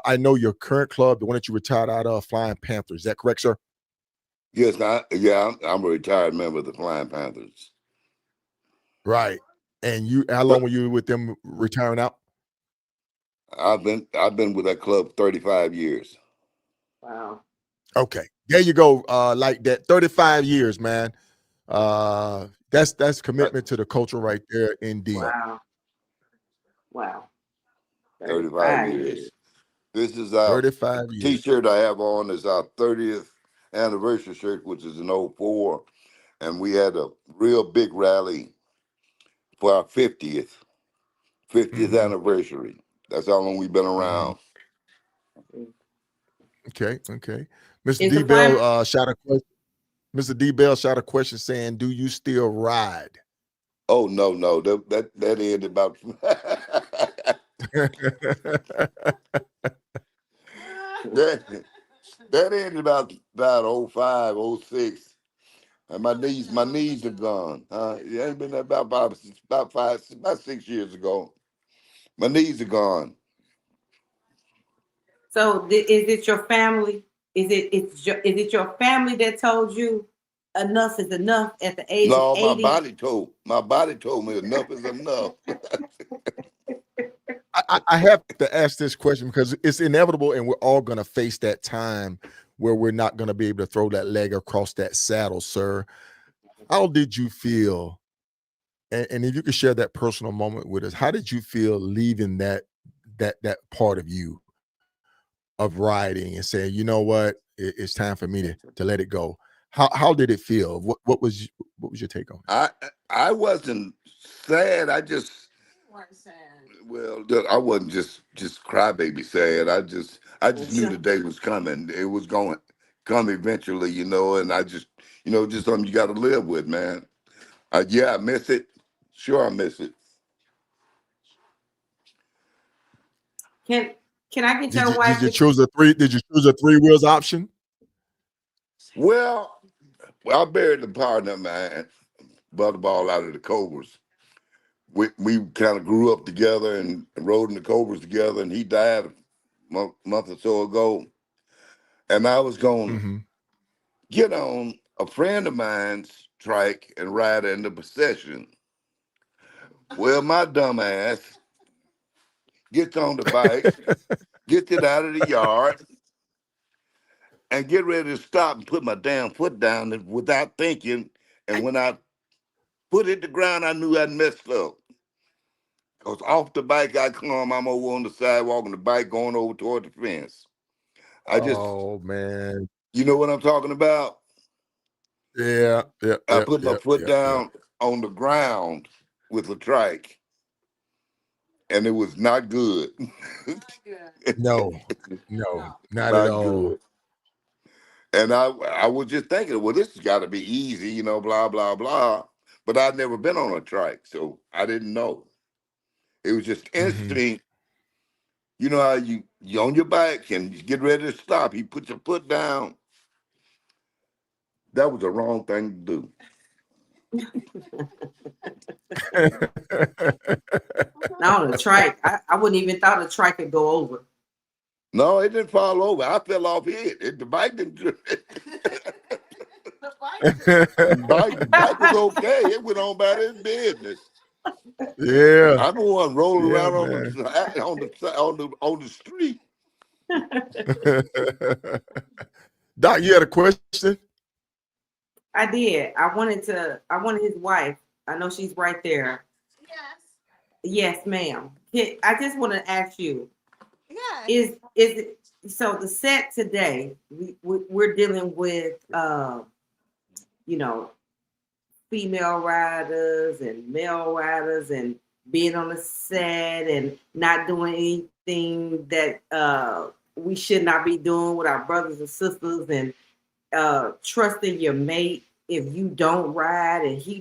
I know your current club, the one that you retired out of, Flying Panthers. Is that correct, sir? Yes, I'm a retired member of the Flying Panthers. Right. And how long were you with them retiring out? I've been with that club 35 years. Wow. Okay. There you go. Like that, 35 years, man. That's commitment to the culture right there, indeed. Wow. 35 years. This is our 35 years. T-shirt I have on is our 30th anniversary shirt, which is in 04. And we had a real big rally for our 50th anniversary. That's how long we've been around. Okay. Mr. Is D the Bell Flying- shot a question. Mr. D Bell shot a question saying, "Do you still ride?" Oh no, that ended about that ended about 05, 06. And my knees are gone. It ain't been about 6 years ago. My knees are gone. So is it your family? Is it your family that told you enough is enough at the age of 80? My body told me enough is enough. I have to ask this question because it's inevitable, and we're all going to face that time where we're not going to be able to throw that leg across that saddle, sir. How did you feel? And if you could share that personal moment with us, how did you feel leaving that part of you of riding and saying, you know what, it's time for me to let it go? How did it feel? What was your take on it? I wasn't sad. I just I wasn't just crybaby sad. I just knew the day was coming. It was going to come eventually, and I just just something you got to live with, man. I miss it. Sure, I miss it. Can I get your wife? Did you choose a 3 wheels option? Well, I buried the partner, man, Butterball out of the Cobras. We kind of grew up together and rode in the Cobras together, and he died a month or so ago. And I was going to get on a friend of mine's trike and ride in the procession. Well, my dumb ass gets on the bike, gets it out of the yard, and get ready to stop and put my damn foot down without thinking. And when I put it to the ground, I knew I'd messed up. Because off the bike I come, I'm over on the sidewalk and the bike going over toward the fence. I just, Oh man. you know what I'm talking about? Yeah. I put my foot down on the ground with a trike, and it was not good. No, not at Not all. good. And I was just thinking, well, this has got to be easy, you know, blah, blah, blah. But I'd never been on a trike, so I didn't know. It was just instinct. You know how you on your bike and you get ready to stop. You put your foot down. That was the wrong thing to do. Now on the trike, I wouldn't even thought a trike could go over. No, it didn't fall over. I fell off it. The bike didn't. The bike was okay. It went on about its business. Yeah. I'm the one rolling Yeah, around man. on the street. Doc, you had a question? I did. I wanted his wife. I know she's right there. Yes. Yes, ma'am. I just want to ask you. Yeah. Is it so? The set today, we're dealing with, you know, female riders and male riders and being on the set and not doing anything that we should not be doing with our brothers and sisters, and trusting your mate if you don't ride and he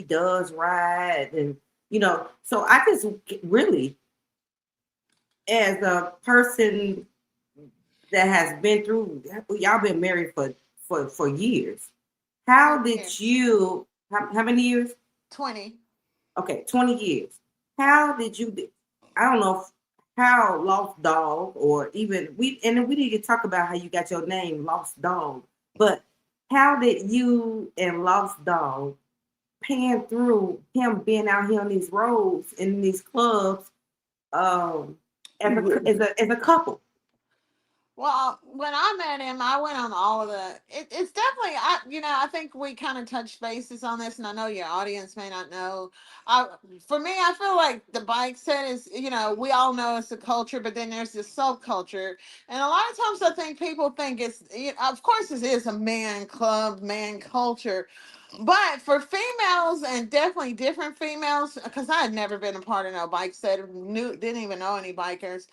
does ride, and you know. So I just really, as a person that has been through, y'all been married for years. How did you? How many years? 20. Okay, 20 years. How did you? I don't know how Lost Dog, or even we need to talk about how you got your name Lost Dog. But how did you and Lost Dog pan through him being out here on these roads in these clubs, as a couple? Well, when I met him, I went on all of the. It's definitely, I think we kind of touched bases on this, and I know your audience may not know. For me, I feel like the bike set is, we all know it's a culture, but then there's this subculture, and a lot of times I think people think it's, of course, it is a man club, man culture. But for females, and definitely different females, because I had never been a part of no bike set, didn't even know any bikers.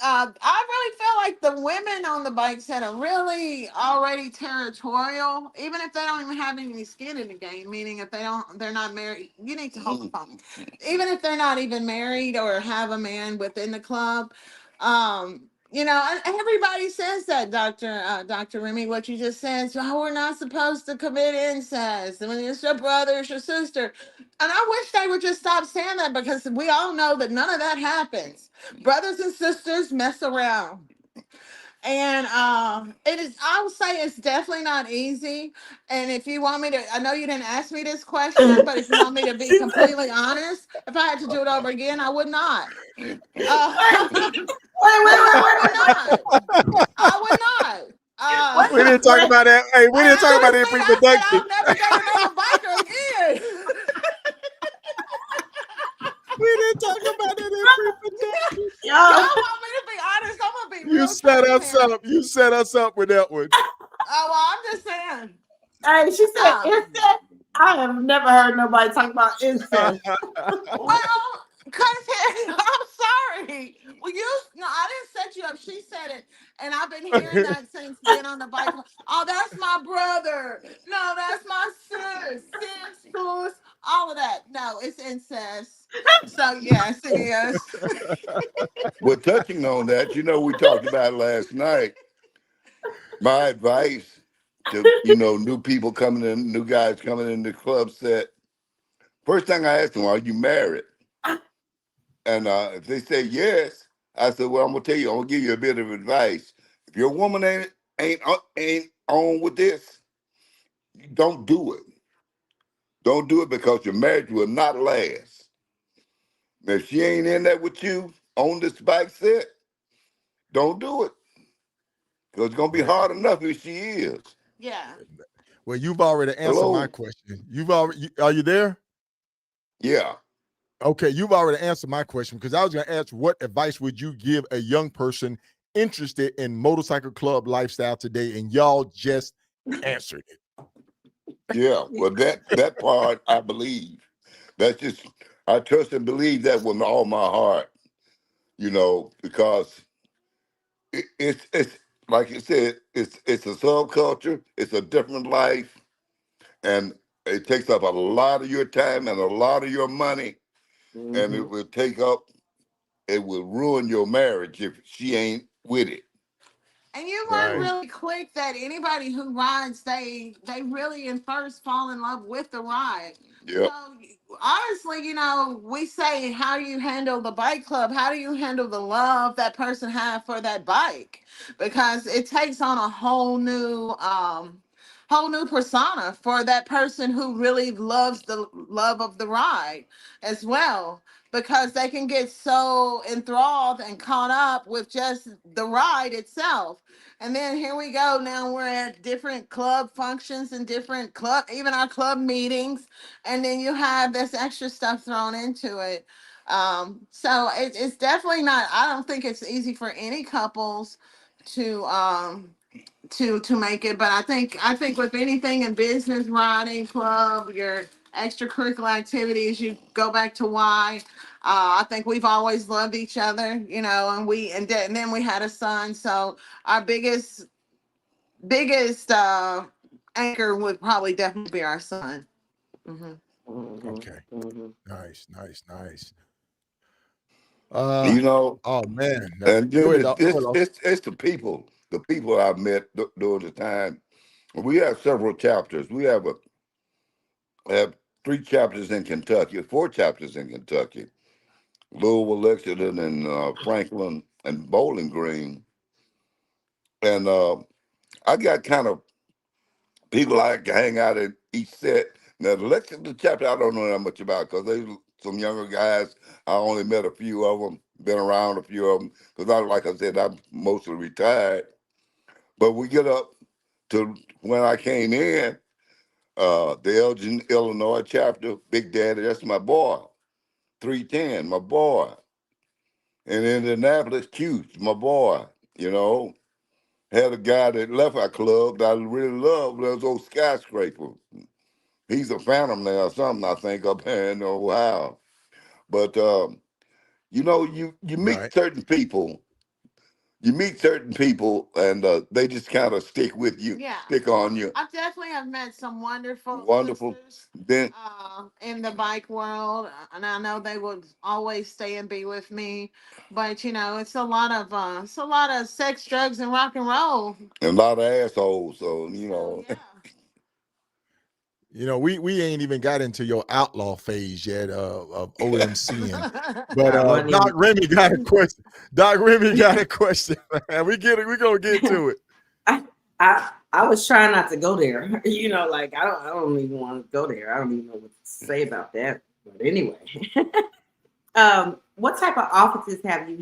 I really feel like the women on the bike set are really already territorial, even if they don't even have any skin in the game. Meaning, if they're not married. You need to hold the phone. Even if they're not even married or have a man within the club, and everybody says that, Dr. Remy, what you just said. So, we're not supposed to commit incest. I mean, it's your brother, it's your sister. And I wish they would just stop saying that, because we all know that none of that happens. Brothers and sisters mess around. And I would say it's definitely not easy. And if you want me to, I know you didn't ask me this question, but if you want me to be completely honest, if I had to do it over again, I would not. Wait. I would not. We didn't talk about that. Hey, we didn't talk about that pre-production. I'll never date another biker again. We didn't talk about that in pre-production. Y'all want me to be honest? I'm gonna be real. You set us up with that one. Oh, well, I'm just saying. Hey, she said incest. I have never heard nobody talk about incest. Well, because I'm sorry. Well, I didn't set you up. She said it, and I've been hearing that since being on the bike. Oh, that's my brother. No, that's my sis. All of that. No, it's incest. So yes, it is. Well, touching on that, we talked about it last night. My advice to new guys coming in the club set. First thing I ask them, are you married? And if they say yes, I said, well, I'm gonna tell you, I'm gonna give you a bit of advice. If your woman ain't on with this, don't do it. Don't do it, because your marriage will not last. Now, if she ain't in that with you on this bike set, don't do it. Because it's gonna be hard enough if she is. Yeah. Well, you've already answered my question. Are you there? Yeah. Okay, you've already answered my question, because I was going to ask, what advice would you give a young person interested in motorcycle club lifestyle today, and y'all just answered it. Yeah, well, that part I believe. That's just I trust and believe that with all my heart. Because it's like you said, it's a subculture, it's a different life, and it takes up a lot of your time and a lot of your money, and Mm-hmm. it will ruin your marriage if she ain't with it. And you learn Right. really quick that anybody who rides, they really in first fall in love with the ride. Yep. So honestly, we say, how do you handle the bike club? How do you handle the love that person have for that bike? Because it takes on a whole new persona for that person who really loves the love of the ride as well, because they can get so enthralled and caught up with just the ride itself. And then here we go. Now we're at different club functions and different club, even our club meetings. And then you have this extra stuff thrown into it. So it's definitely not, I don't think it's easy for any couples to to make it. But I think with anything in business, riding, club, your extracurricular activities, you go back to why. I think we've always loved each other, and then we had a son. So our biggest anchor would probably definitely be our son. Hmm. Okay. Mm-hmm. Mm-hmm. Nice, nice, nice. You know, Oh man. and Go then ahead, Doc. Go ahead, Doc. it's the people I've met during the time. We have several chapters. We have 3 chapters in Kentucky, 4 chapters in Kentucky, Louisville, Lexington, and Franklin and Bowling Green. And I got kind of people I can hang out at each set. Now, the Lexington chapter, I don't know that much about because there's some younger guys. I only met a few of them, been around a few of them because like I said, I'm mostly retired. But we get up to when I came in, the Elgin, Illinois chapter, Big Daddy, that's my boy. 310, my boy. And Indianapolis, Cute, my boy. You know, had a guy that left our club that I really loved, was old skyscraper. He's a phantom now or something, I think, up here in Ohio. But you Right. meet certain people. You meet certain people, and they just kind of stick with you, Yeah. stick on you. I definitely have met some wonderful Wonderful. sisters Then in the bike world, and I know they would always stay and be with me. But it's a lot of sex, drugs, and rock and roll. a lot of assholes. So So yeah. We ain't even got into your outlaw phase yet of OMCing. But I wasn't Doc even. Remy got a question. Doc Remy got a question, man. We get it. We're gonna get to it. I was trying not to go there. Like I don't even want to go there. I don't even know what to say about that. But anyway, what type of offices have you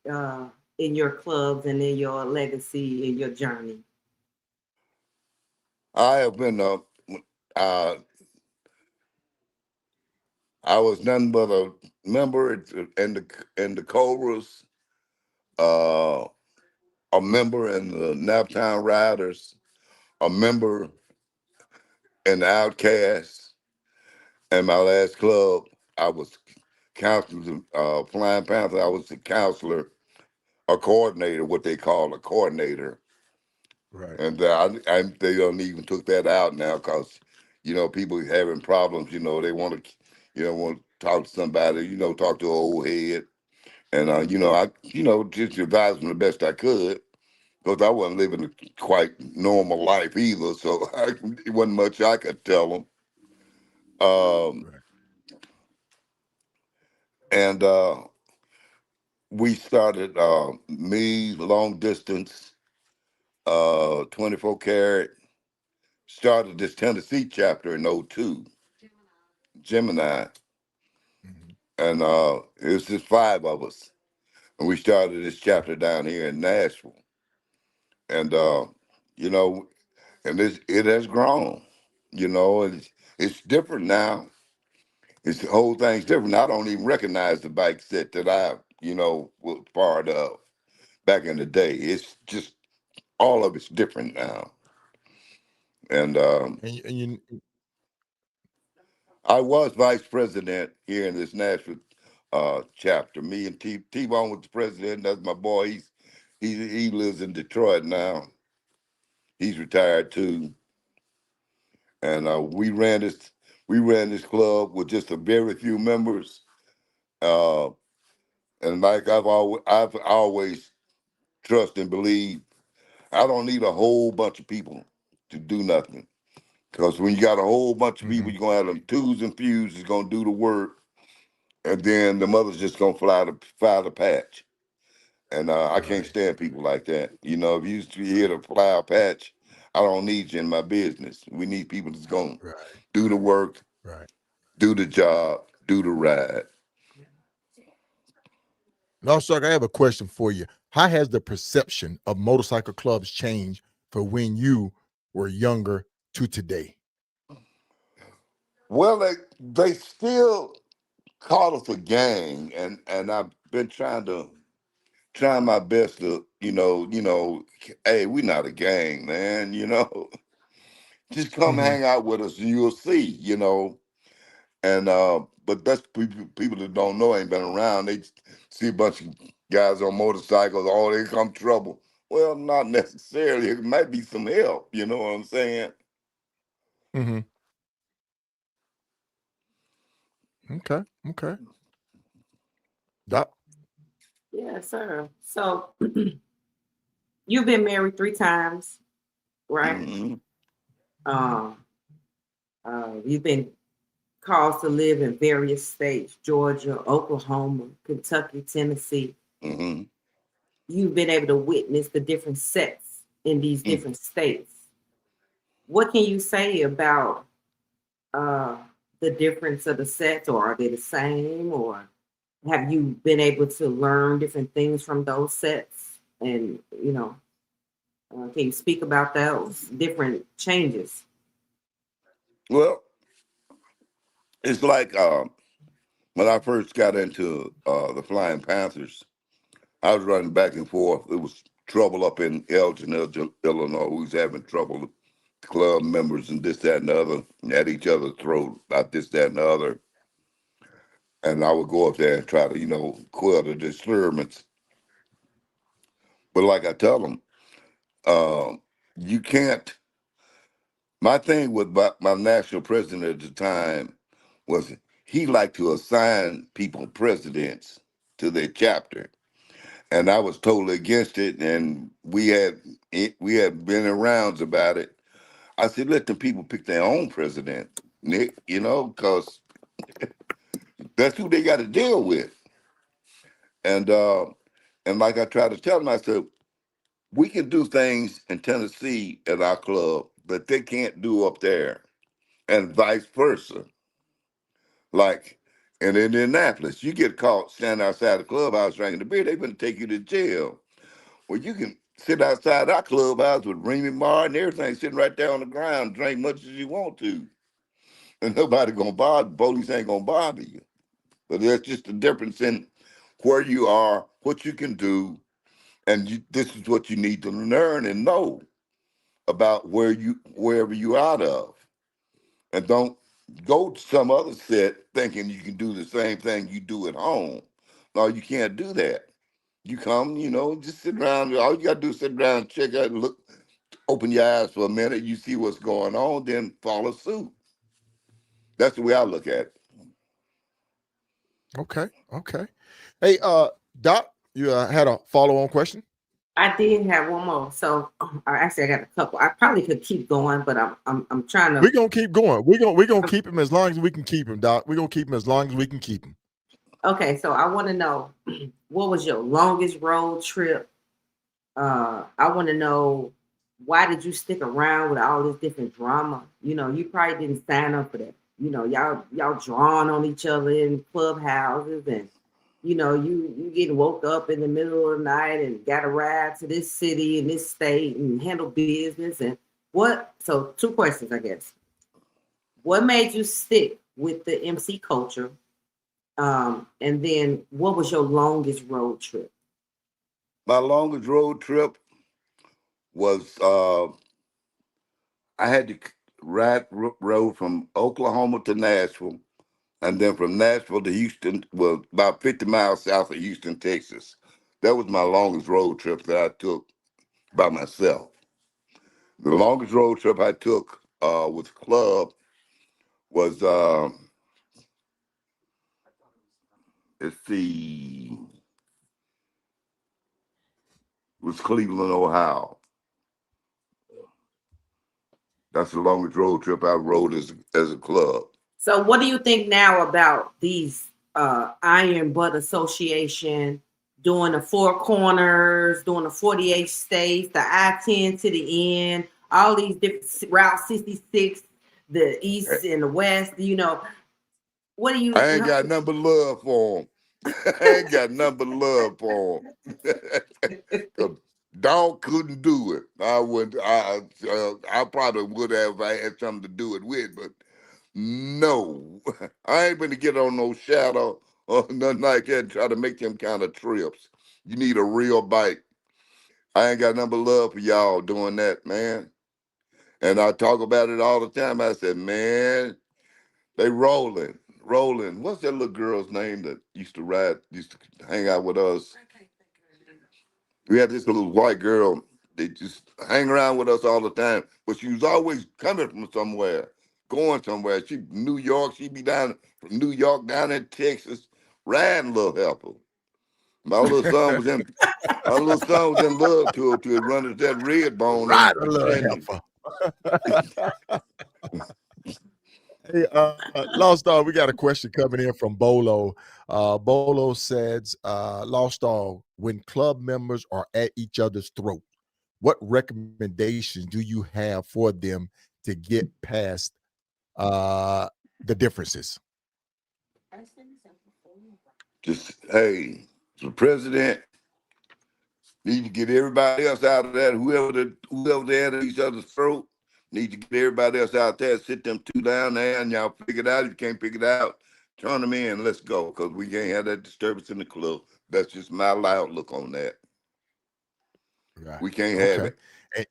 held in your clubs and in your legacy in your journey? I have been uh, I was nothing but a member in the Cobras, uh, a member in the Naptown Riders, a member in the Outcasts, and my last club, I was counselor, Flying Panthers. I was the counselor, a coordinator, what they call a coordinator. Right. And they don't even took that out now because, people having problems, they want to, want to talk to somebody, talk to an old head. And, I, just advised them the best I could because I wasn't living a quite normal life either. So it wasn't much I could tell them. Um, Right. and we started me long distance, 24 karat, started this Tennessee chapter in '02, Gemini. Mhm. And it was just 5 of us. And we started this chapter down here in Nashville. And, you know, and it has grown, and it's different now. It's the whole thing's different. I don't even recognize the bike set that I, was part of. back in the day. It's just all of it's different now. And And you I was vice president here in this Nashville chapter. Me and T-Bone was the president. That's my boy. He lives in Detroit now. He's retired too. And we ran this club with just a very few members. Uh, and like I've always trust and believe, I don't need a whole bunch of people to do nothing. Because when you got a whole bunch of people, you're gonna have them twos and fews is gonna do the work, and then the mother's just gonna fly the patch. And I can't right, stand people like that. You know, if you here to fly a patch, I don't need you in my business. We need people that's gonna right, do the work, right. do the job, do the ride. Now, Chuck, I have a question for you. How has the perception of motorcycle clubs changed for when you were younger to today? Well, they still call us a gang, and I've been trying my best to, hey, we not a gang, man, Just come Mm-hmm. hang out with us and you'll see. And but that's people that don't know, ain't been around. They see a bunch of guys on motorcycles, oh, they come trouble. Well, not necessarily. It might be some help, you know what I'm saying? Mm-hmm. Okay. Okay. Doc. Yeah, sir. So you've been married 3 times, right? Hmm. Um, you've been called to live in various states: Georgia, Oklahoma, Kentucky, Tennessee. Hmm. You've been able to witness the different sets in these different states. What can you say about uh, the difference of the sets, or are they the same, or have you been able to learn different things from those sets? And can you speak about those different changes? Well, it's like when I first got into the Flying Panthers, I was running back and forth. It was trouble up in Elgin, Illinois. We was having trouble. Club members and this, that, and the other at each other's throat about this, that, and the other. And I would go up there and try to, quell the disturbance. But like I tell them, you can't. My thing with my national president at the time was he liked to assign people presidents to their chapter. And I was totally against it. And we had been in rounds about it. I said, let the people pick their own president, Nick, because that's who they got to deal with. And like I tried to tell them, I said, we can do things in Tennessee at our club that they can't do up there, and vice versa. Like in Indianapolis, you get caught standing outside the clubhouse drinking the beer, they're going to take you to jail. Well, you can sit outside our clubhouse with Remy Martin and everything, sitting right there on the ground, drink much as you want to. And nobody going to bother, police ain't going to bother you. But that's just the difference in where you are, what you can do, and this is what you need to learn and know about wherever you out of, and don't go to some other set thinking you can do the same thing you do at home. No, you can't do that. You come, just sit around. All you got to do is sit around, check out, look, open your eyes for a minute. You see what's going on, then follow suit. That's the way I look at it. Okay. Okay. Hey, Doc, you had a follow-on question? I did have one more. So actually, I got a couple. I probably could keep going, but I'm trying to. We're gonna keep going. We're gonna keep him as long as we can keep him, Doc. We're gonna keep him as long as we can keep him. Okay, so I want to know, what was your longest road trip? I want to know, why did you stick around with all this different drama? You probably didn't sign up for that. Y'all drawing on each other in clubhouses, and you getting woke up in the middle of the night and got to ride to this city and this state and handle business and what. So 2 questions, I guess. What made you stick with the MC culture? And then what was your longest road trip? My longest road trip was I had to road from Oklahoma to Nashville, and then from Nashville to Houston, well, about 50 miles south of Houston, Texas. That was my longest road trip that I took by myself. The longest road trip I took with club was let's see, was Cleveland, Ohio. That's the longest road trip I rode as a club. So what do you think now about these Iron Butt Association doing the four corners, doing the 48 states, the I-10 to the end, all these different Route 66, the east and the west, you know, what do you I ain't got nothing but love for them. I ain't got nothing but love for them. Dog couldn't do it. I probably would have if I had something to do it with, but no. I ain't gonna get on no shadow or nothing like that and try to make them kind of trips. You need a real bike. I ain't got nothing but love for y'all doing that, man. And I talk about it all the time. I said, man, they rolling. What's that little girl's name that used to hang out with us? We had this little white girl. They just hang around with us all the time, but she was always coming from somewhere, going somewhere. She New York. She'd be down from New York down in Texas, riding little helper. My little son was in. My little son was in love to her to run at that red bone Right, in a little Virginia. heifer. Hey, Lost Dog, we got a question coming in from Bolo. Bolo says, Lost Dog, when club members are at each other's throat, what recommendations do you have for them to get past the differences? Just, hey, the president need to get everybody else out of that. Whoever they at each other's throat, need to get everybody else out there, sit them two down there, and y'all figure it out. If you can't figure it out, turn them in. Let's go, because we can't have that disturbance in the club. That's just my outlook on that. Right. We can't have it. And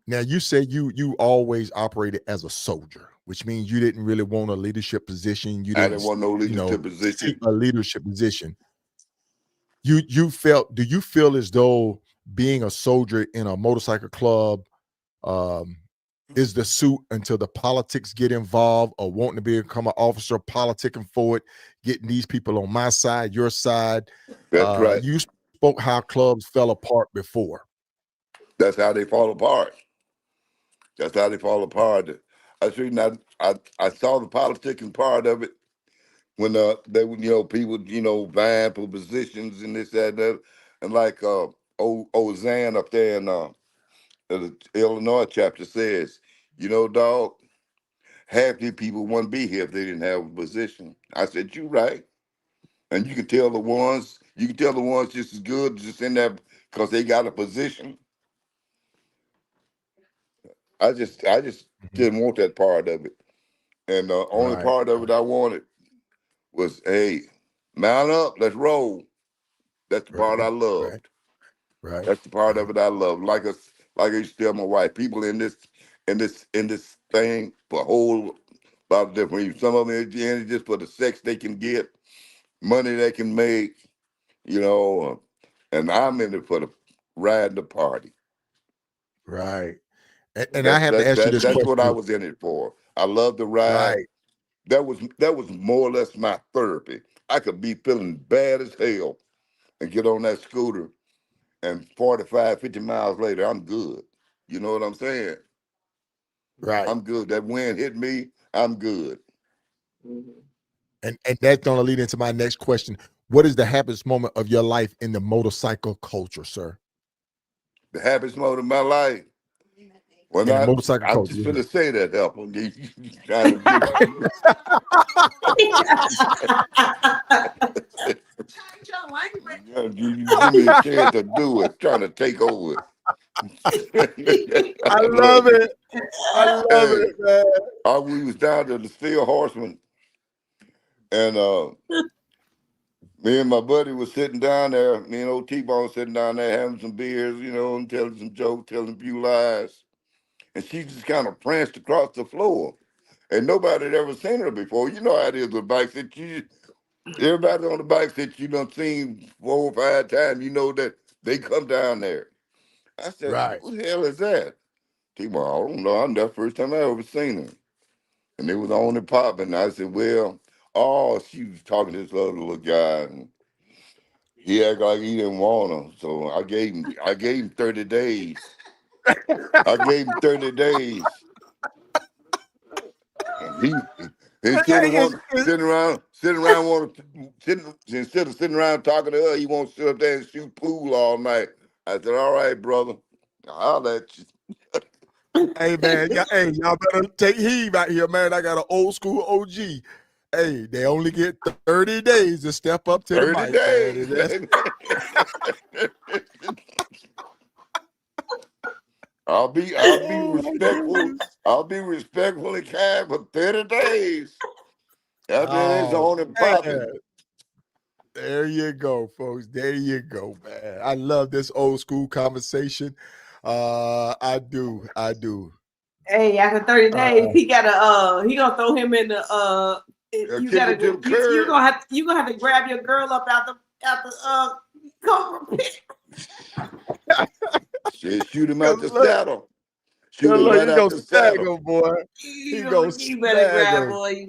now you say you always operated as a soldier, which means you didn't really want a leadership position. You I didn't, didn't want no leadership position. seek a leadership position. Do you feel as though being a soldier in a motorcycle club is the suit until the politics get involved, or wanting to become an officer, politicking for it, getting these people on my side, your side? That's right. You spoke how clubs fell apart before. That's how they fall apart. That's how they fall apart. I saw the politicking part of it when they would, people, vying for positions and this, that, and that. And like old Zan up there in the Illinois chapter says, dog, half these people wouldn't be here if they didn't have a position. I said, you right. And you can tell the ones just as good, just in there because they got a position. I just didn't want that part of it. And the only part of it I wanted was, hey, mount up, let's roll. That's the part I loved. Right. That's the part of it I love. Like I used to tell my wife, people in this thing for a whole lot of different reasons. Some of them in it just for the sex they can get, money they can make, and I'm in it for the riding the party. Right. And I have to ask you this question. That's what I was in it for. I love to ride. Right. That was more or less my therapy. I could be feeling bad as hell and get on that scooter, and 45, 50 miles later, I'm good. You know what I'm saying? Right. I'm good. That wind hit me, I'm good. And that's going to lead into my next question. What is the happiest moment of your life in the motorcycle culture, sir? The happiest moment of my life. Well, in the motorcycle I'm culture. just going to say that, help. You trying to get you give me a chance to do it, trying to take over. I love it. I love it, man. We was down to the Steel Horseman, and Me and my buddy was sitting down there, me and old T-Bone sitting down there having some beers, and telling some jokes, telling a few lies. And she just kind of pranced across the floor. And nobody had ever seen her before. You know how it is with bikes that everybody on the bikes that you done seen 4 or 5 times, you know that they come down there. I said, Right. who the hell is that? T-Bone, I don't know. That's the first time I ever seen her. And it was on and popping. I said, well, oh, she was talking to this other little guy. And he acted like he didn't want her. So I gave him 30 days. I gave him 30 days. And he instead of Hey, want instead of sitting around talking to her, he wants to sit up there and shoot pool all night. I said, all right, brother. I'll let you. hey, man, y'all better take heed out here, man. I got an old school OG. Hey, they only get 30 days to step up to the 30 mic, man. days, And that's man. I'll be oh my respectful. goodness. I'll be respectful and kind for 30 days. After that, it's Oh on and man. popping. There you go, folks. There you go, man. I love this old school conversation. I do. I do. Hey, after 30 days, Uh, he gonna throw him in the you Kick gotta it to the you curb. gonna have to grab your girl up out the Cobra pit. Said, shoot him out cause the look, saddle. Shoot cause him look, right he out gonna the snag saddle. him, boy. He gonna You better snag grab, him. boy. You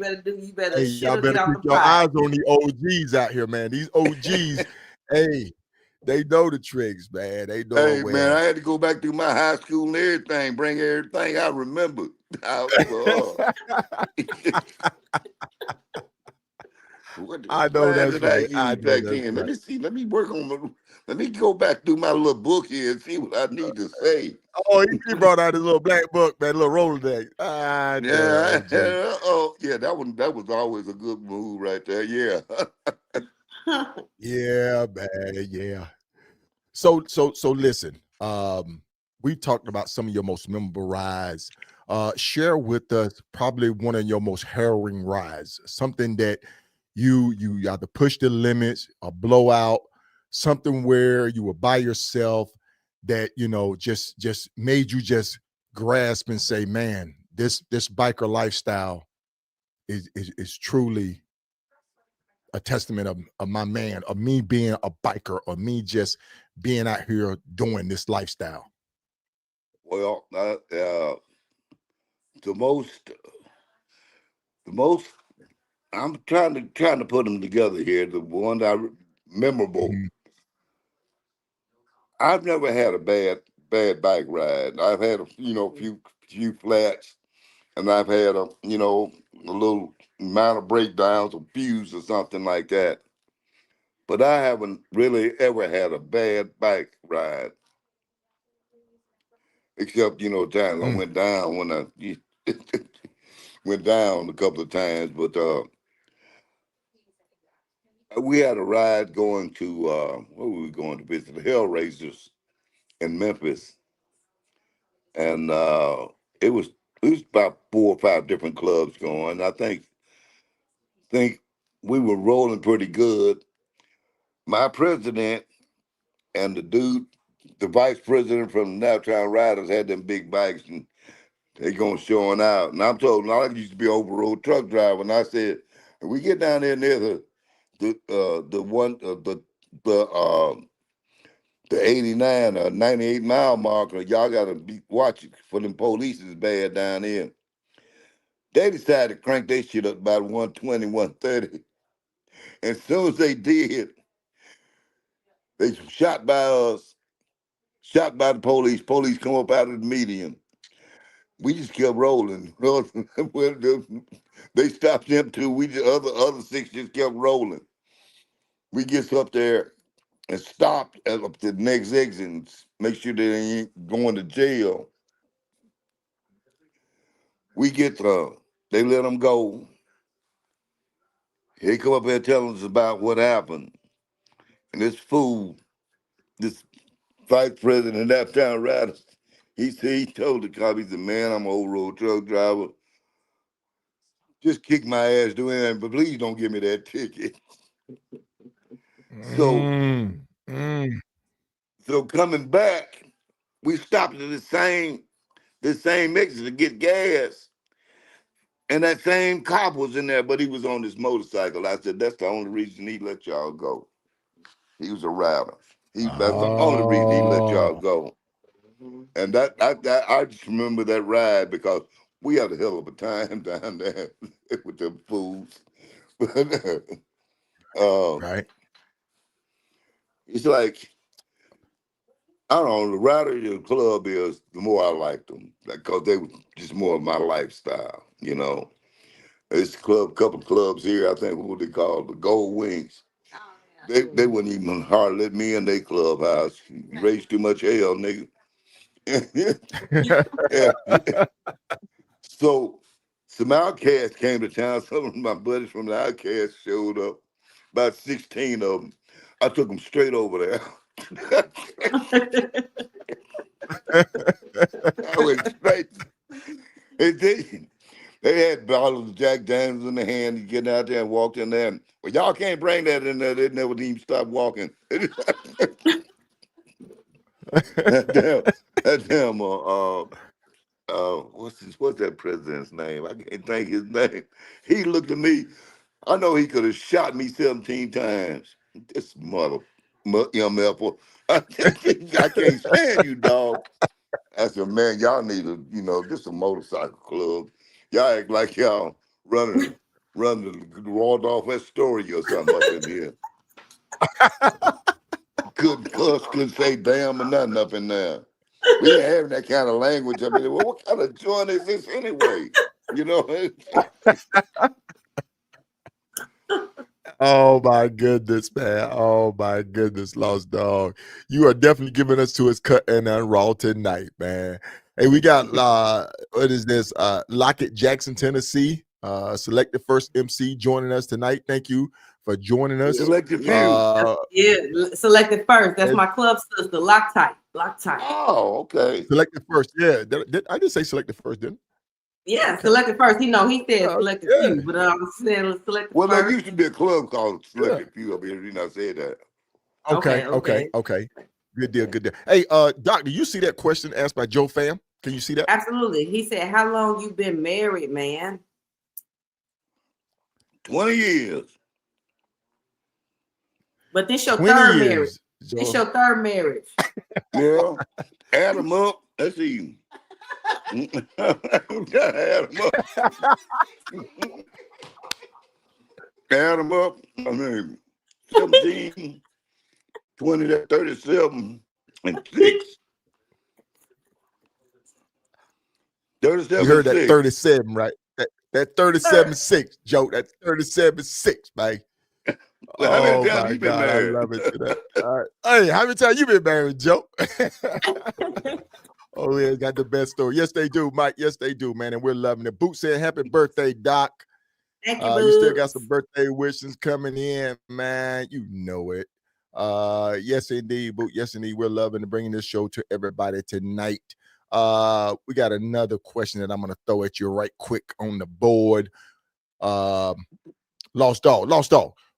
better Hey, shit y'all or get better off keep the your pot. eyes on the OGs out here, man. These OGs, hey, they know the tricks, man. They know it Hey man, I well. had to go back through my high school and everything, bring everything I remember. I What know line that's did I right. I use know back that's then? Let right. me see. Let me work on let me go back through my little book here and see what I need to say. Oh, he brought out his little black book, man, little Rolodex. I know the Yeah, OG. oh yeah, that was always a good move right there. Yeah. Yeah, man. Yeah. So listen. We talked about some of your most memorable rides. Share with us probably one of your most harrowing rides, something that you either push the limits, a blowout, something where you were by yourself that just made you just grasp and say, man, this biker lifestyle is truly a testament of my man, of me being a biker, or me just being out here doing this lifestyle. Well, the most, the most. I'm trying to put them together here. The one memorable. Mhm. I've never had a bad bike ride. I've had a few flats, and I've had a little minor breakdowns or fuse or something like that. But I haven't really ever had a bad bike ride, except times I Mm, went down when I went down a couple of times. But we had a ride going to where were we going to visit the Hellraisers in Memphis, and it was about 4 or 5 different clubs going. I think we were rolling pretty good. My president and the vice president from the Naptown Riders had them big bikes, and they going showing out. And I'm told, I used to be over road truck driver, and I said, if we get down there near the one the 89 or 98 mile marker, y'all gotta be watching for them police is bad down here. They decided to crank their shit up about 120, 130. And as soon as they did, they shot by us, shot by the police. Police come up out of the median. We just kept rolling. They stopped them too. We just, other six just kept rolling. We gets up there and stopped at up the next exit and make sure they ain't going to jail. We get they let them go. They come up here telling us about what happened. And this fool, this vice president of that town rider, he said he told the cop, he said, man, I'm an old road truck driver. Just kick my ass, do anything, but please don't give me that ticket. So, Mm. so coming back, we stopped at the same exit to get gas. And that same cop was in there, but he was on this motorcycle. I said, that's the only reason he let y'all go. He was a rider. That's the only reason he let y'all Oh, go. And I just remember that ride because we had a hell of a time down there with them fools. But right. it's like, I don't know, the rider the club is, the more I liked them. Because they were just more of my lifestyle, you know. There's couple clubs here, I think what they call the Gold Wings. They wouldn't even hardly let me in their clubhouse. You raise too much hell, nigga. Yeah. So some outcasts came to town. Some of my buddies from the outcasts showed up. About 16 of them. I took them straight over there. I went straight. They had bottles of Jack Daniels in their hand. You get out there and walked in there. And, well, y'all can't bring that in there. They never even stop walking. that damn what's that president's name? I can't think his name. He looked at me. I know he could have shot me 17 times. This young apple. I can't stand you, dog. I said, man, y'all need this a motorcycle club. Y'all act like y'all running the Waldorf Astoria or something up in here. Couldn't cuss, couldn't say damn or nothing up in there. We ain't having that kind of language. I mean, well, what kind of joint is this anyway? You know? Oh my goodness, man. Oh my goodness, Lost Dog. You are definitely giving us to his cut and raw tonight, man. Hey, we got what is this? Lockett Jackson, Tennessee. Selected first MC joining us tonight. Thank you for joining us. Selected few. Selected first. That's my club sister. Loctite. Oh, okay. Selected first. Yeah. I did say selected first, didn't I? Yeah, okay. Selected first. He said selected few, but I was saying selected first. There used to be a club called Selected Few up here. You not say that. Okay. Good deal. Hey, Doc, do you see that question asked by Joe Pham? Can you see that? Absolutely. He said, how long you been married, man? 20 years. But this your third marriage. Joe. This your third marriage. Yeah. Add them up. Let's see. Add them up. Add them up. I mean, 17, 20, 37, and 6. 37, you heard that 6. 37, right? That 37-6, Joe. That 37-6, man. Well, how many times you been married? I love it. All right. Hey, how many times you been married, Joe? Oh, yeah, got the best story. Yes, they do, Mike. Yes, they do, man. And we're loving it. Boot said, happy birthday, Doc. Thank you, you still got some birthday wishes coming in, man. You know it. Yes, indeed, Boot. Yes, indeed. We're loving and bringing this show to everybody tonight. We got another question that I'm going to throw at you right quick on the board. Lost Dog.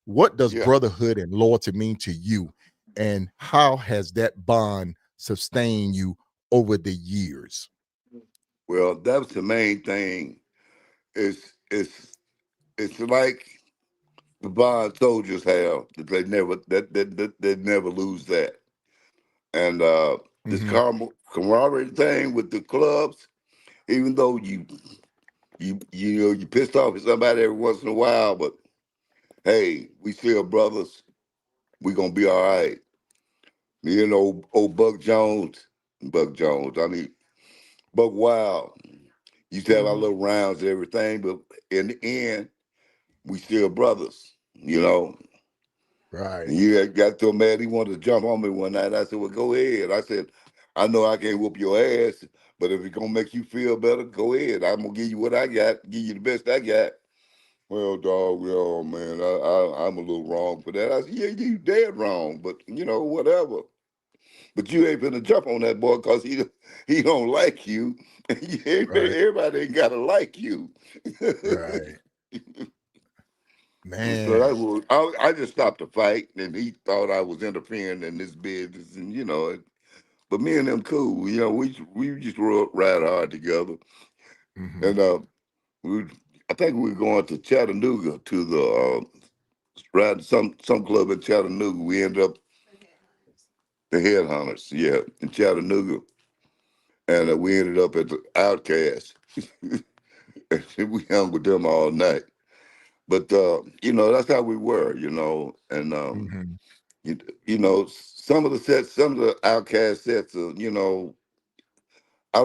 What does brotherhood and loyalty mean to you? And how has that bond sustained you over the years? Well, that's the main thing. It's like the bond soldiers have. They never lose that. And this camaraderie thing with the clubs, even though you pissed off at somebody every once in a while, but hey, we still brothers. We gonna be all right. You know, old Buck Jones. I mean, Buck Wild. Used to have our little rounds and everything, but in the end, we still brothers, you know. Right. And you got so mad he wanted to jump on me one night. I said, well, go ahead. I said, I know I can't whoop your ass, but if it's going to make you feel better, go ahead. I'm going to give you what I got, give you the best I got. Well, dog, man, I'm a little wrong for that. I said, yeah, you dead wrong, but, whatever. But you ain't finna jump on that boy because he don't like you. Everybody ain't got to like you. Right. Man. I just stopped the fight, and he thought I was interfering in this business, and but me and them cool. We just ride hard together, Mhm. and we. I think we were going to Chattanooga to the ride some club in Chattanooga. We ended up the Headhunters, yeah, in Chattanooga, and we ended up at the Outcast. And we hung with them all night. But that's how we were, and Mhm. some of the sets, some of the Outcast sets, I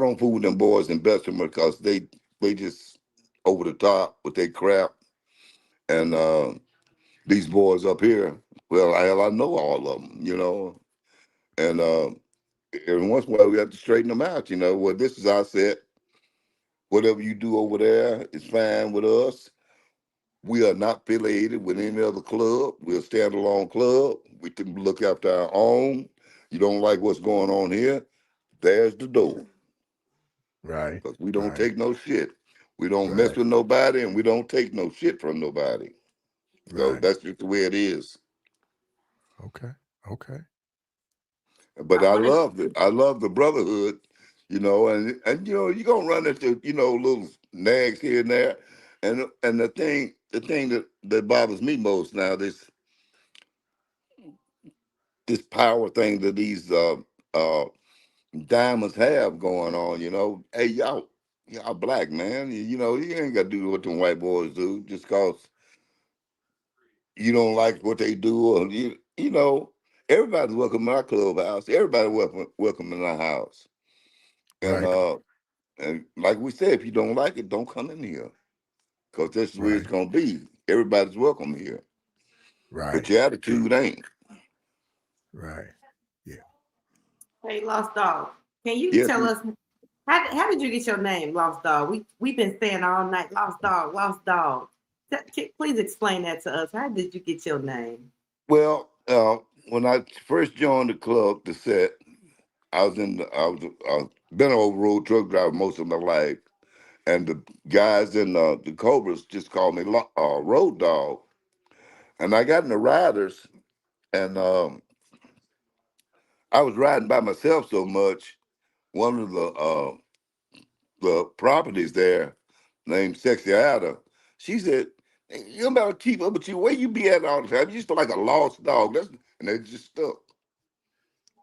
don't fool with them boys in Bessemer because they just over the top with their crap, and these boys up here, well, I know all of them, and every once in a while we have to straighten them out, well, this is our set. Whatever you do over there is fine with us. We are not affiliated with any other club. We're a standalone club. We can look after our own. You don't like what's going on here? There's the door. Right. Because we don't Right. take no shit. We don't mess Right. with nobody, and we don't take no shit from nobody. So Right. that's just the way it is. Okay. Okay. But I I wanted love it. I love the brotherhood, and you're gonna run into little nags here and there, and the thing that bothers me most now, this power thing that these uh diamonds have going on. Hey, y'all black, man. You ain't got to do what them white boys do just cause you don't like what they do, or everybody's welcome in our clubhouse. Everybody welcome in our house. And Right. like we said, if you don't like it, don't come in here, cause this is where it's Right. gonna be. Everybody's welcome here, but Right. your attitude ain't. Right. Yeah. Hey, Lost Dog. Can you Yes, tell us how did you get your name, Lost Dog? We've been saying all night, Lost Dog, Lost Dog. Please explain that to us. How did you get your name? well, when I first joined the club, the set, I was been an old road truck driver most of my life, and the guys in the Cobras just called me Road Dog. And I got in the riders, and I was riding by myself so much. One of the properties there, named Sexy Ada, she said, "Hey, you better keep up with you. Where you be at all the time? You just like a lost dog." And they just stuck.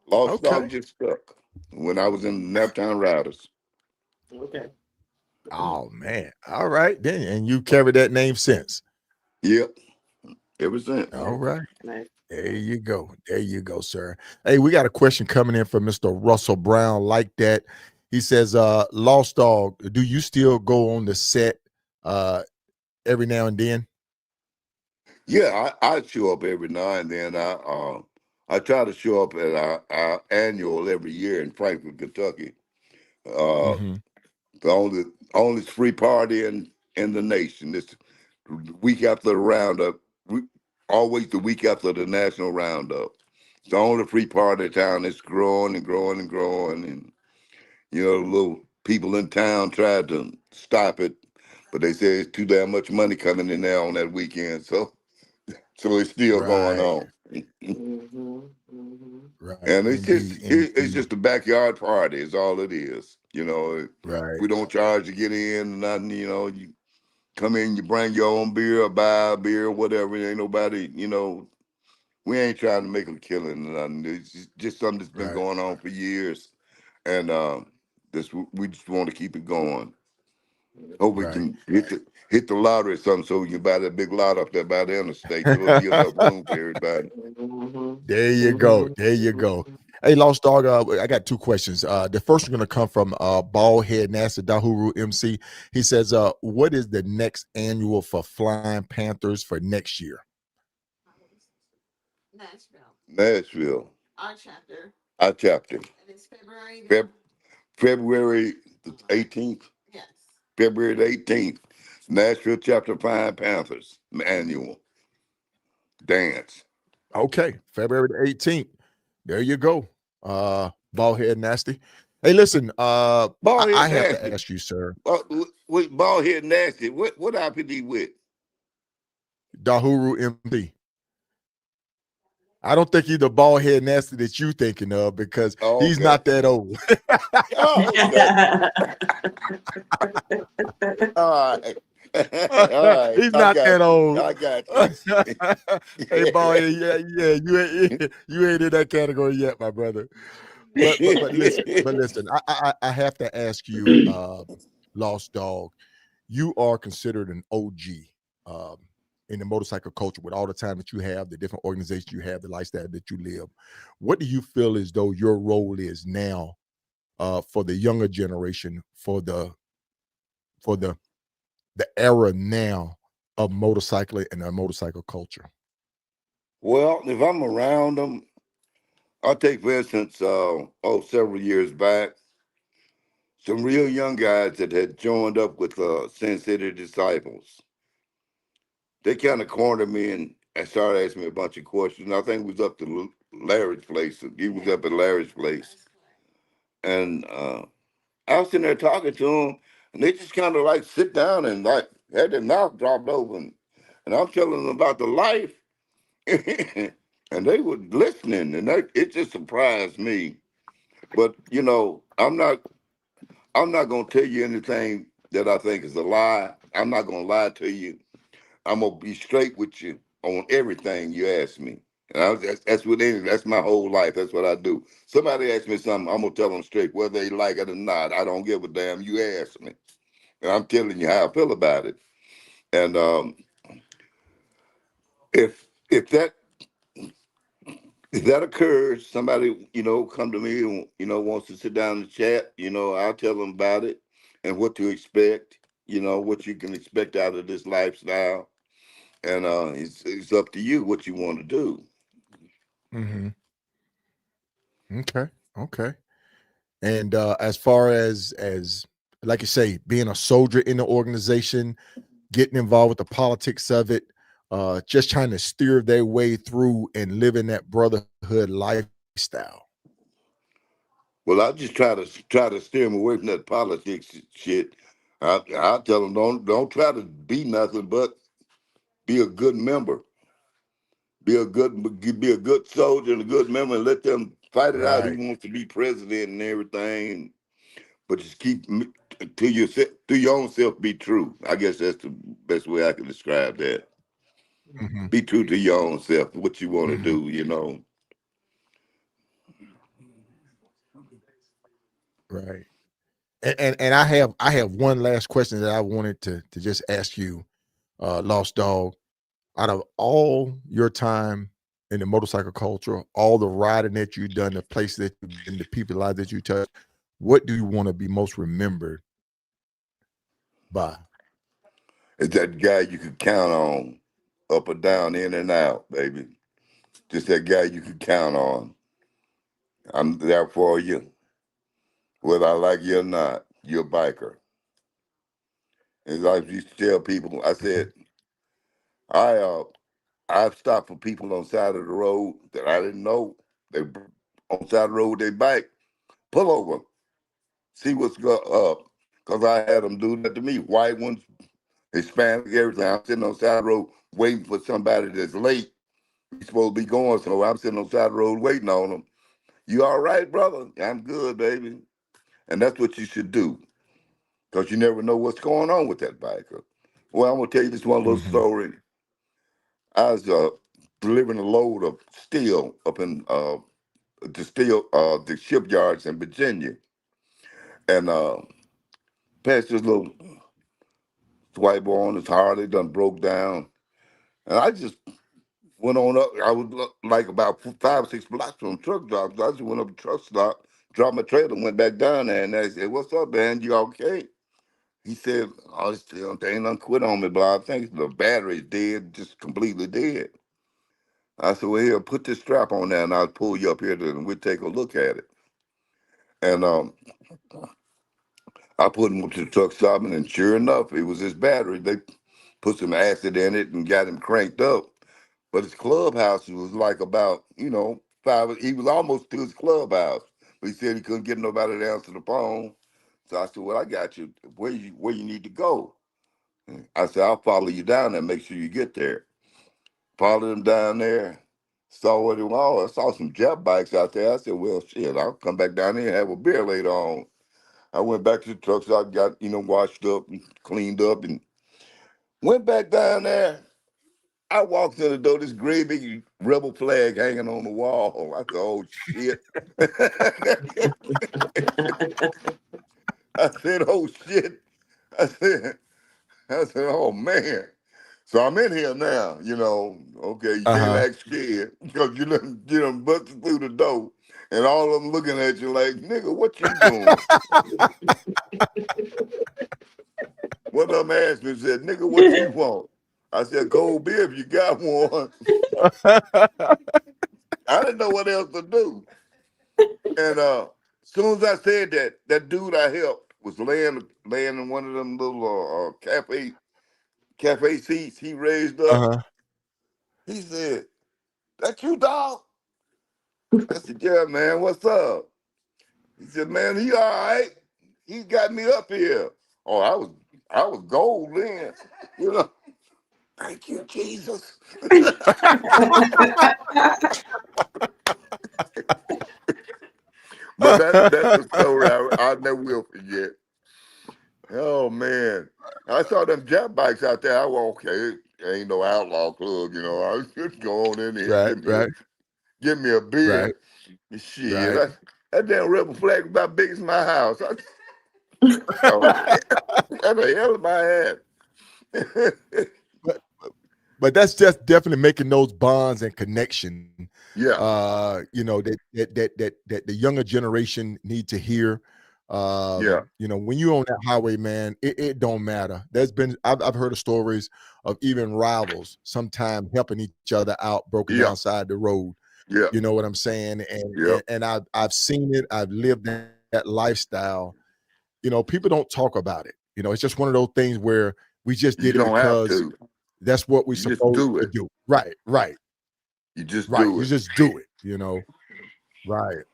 Lost dog Okay. just stuck when I was in the Naptown Riders. Okay. Oh man. All right. Then and you carried that name since. Yep, ever since. All Nice. right. Nice. There you go. There you go, sir. Hey, we got a question coming in from Mr. Russell Brown like that. He says, Lost Dog, do you still go on the set every now and then? Yeah, I show up every now and then. I try to show up at our annual every year in Frankfort, Kentucky. Uh, Mm-hmm. the only free party in the nation. It's the week after the roundup. Always the week after the national roundup. It's the only free party in town. It's growing and growing and growing, and little people in town tried to stop it, but they say it's too damn much money coming in there on that weekend. So it's still going Right. on. Mm-hmm. Mm-hmm. Right. And it's just Indeed. it's Indeed. just a backyard party is all it is. Right. We don't charge to get in, nothing. You come in, you bring your own beer, or buy a beer, whatever. Ain't nobody. We ain't trying to make a killing or nothing. It's just something that's been Right. going on for years, and this we just want to keep it going. Hope we Right. can hit the lottery or something so we can buy that big lot up there by the interstate. There will be enough room for everybody. Mm-hmm. There you go. There you go. Mm-hmm. Hey, Lost Dog, I got two questions. The first one's going to come from Bald Head Nasty Dahuru MC. He says, what is the next annual for Flying Panthers for next year? Nashville, Nashville, our chapter, our chapter, and it's February. February the 18th. Yes. February the 18th, Nashville chapter Flying Panthers annual dance. Okay, February the 18th. There you go. Bald Head Nasty. Hey, listen, Bald I head have to nasty. ask you, sir. Bald head nasty. What I could eat with? Dahuru MC. I don't think he's the bald head nasty that you thinking of because he's Okay. not that old. Oh, okay. All right. All right. He's I not that got you. old. I got you. Hey, bald head, yeah, you ain't in that category yet, my brother. But listen, I have to ask you, Lost Dog. You are considered an OG in the motorcycle culture with all the time that you have, the different organizations you have, the lifestyle that you live. What do you feel as though your role is now for the younger generation, for the era now of motorcycling and the motorcycle culture? Well, if I'm around them, I'll take, for instance, several years back, some real young guys that had joined up with Sin City Disciples. They kind of cornered me and started asking me a bunch of questions. I think it was up to Larry's place. He was up at Larry's place. And I was sitting there talking to them, and they just kind of like sit down and like had their mouth dropped open. And I'm telling them about the life. And they were listening, and it just surprised me. But I'm not gonna tell you anything that I think is a lie. I'm not gonna lie to you. I'm gonna be straight with you on everything you ask me. And that's my whole life. That's what I do. Somebody asks me something, I'm gonna tell them straight, whether they like it or not. I don't give a damn. You ask me, and I'm telling you how I feel about it. And if that if that occurs, somebody, come to me and, wants to sit down and chat, I'll tell them about it and what to expect, what you can expect out of this lifestyle. And it's up to you what you want to do. Mm-hmm. Okay. And as far as like you say, being a soldier in the organization, getting involved with the politics of it, just trying to steer their way through and living that brotherhood lifestyle. Well, I just try to steer them away from that politics shit. I tell them don't try to be nothing but be a good member, be a good soldier and a good member, and let them fight it out. Who Right. wants to be president and everything? But just keep to yourself, to your own self. Be true. I guess that's the best way I can describe that. Mm-hmm. Be true to your own self. What you want to Mm-hmm. do. Right. And I have one last question that I wanted to just ask you, Lost Dog. Out of all your time in the motorcycle culture, all the riding that you've done, the places that you've been, the people lives that you touch, what do you want to be most remembered by? It's that guy you could count on, up or down, in and out, baby. Just that guy you could count on. I'm there for you, whether I like you or not. You're a biker. And I used to tell people, I said, I I've stopped for people on the side of the road that I didn't know. They on the side of the road with their bike, pull over, see what's up. Because I had them do that to me. White ones, Hispanic, everything. I'm sitting on the side of the road waiting for somebody that's late. He's supposed to be going, so I'm sitting on the side of the road waiting on them. You all right, brother? I'm good, baby. And that's what you should do, because you never know what's going on with that biker. Well, I'm going to tell you this one little Mm-hmm. story. I was delivering a load of steel up in the shipyards in Virginia, and passed this little white boy on his Harley, done broke down, and I just went on up. I was like about 5 or 6 blocks from the truck stop. So I just went up to the truck stop, dropped my trailer, went back down there, and I said, "What's up, man? You okay?" He said, "Oh, still they ain't quit on me, blah. I think the battery's dead, just completely dead." I said, "Well, here, put this strap on there, and I'll pull you up here, and we'll take a look at it." And I put him up to the truck stop, and sure enough, it was his battery. They put some acid in it and got him cranked up. But his clubhouse was like about, five. He was almost to his clubhouse, but he said he couldn't get nobody to answer the phone. So I said, "Well, I got you. Where you need to go?" I said, "I'll follow you down there, make sure you get there." Followed him down there. Saw what it was. I saw some jet bikes out there. I said, well, shit, I'll come back down here and have a beer later on. I went back to the truck, so I got, washed up and cleaned up and went back down there. I walked in the door, this great big rebel flag hanging on the wall. I said, oh, shit. I said, oh, shit. I said, oh, man. So I'm in here now, okay, you can't act scared because you done busted through the door and all of them looking at you like, nigga, what you doing? One of them asked me, said, nigga, what you want? I said, cold beer if you got one. I didn't know what else to do. And as soon as I said that, that dude I helped was laying in one of them little cafe seats. He raised up. He said, that you, dog? I said, yeah, man, what's up? He said, man, he all right. He got me up here. Oh, I was gold then. Thank you, Jesus. But that's a story I never will forget. Oh, man. I saw them jet bikes out there. I was, okay, ain't no Outlaw club, I was just going in there give me a beer. Right. Shit, that damn rebel flag was about big as my house. That's a hell of my ass. But that's just definitely making those bonds and connection. Yeah. That the younger generation need to hear. Yeah. When you're on that highway, man, it don't matter. I've heard of stories of even rivals sometimes helping each other out, broken down side the road. Yeah. You know what I'm saying? And I've seen it. I've lived that lifestyle. People don't talk about it. It's just one of those things where we just did it because that's what we supposed to do. Right. You just do it. You just do it, Right.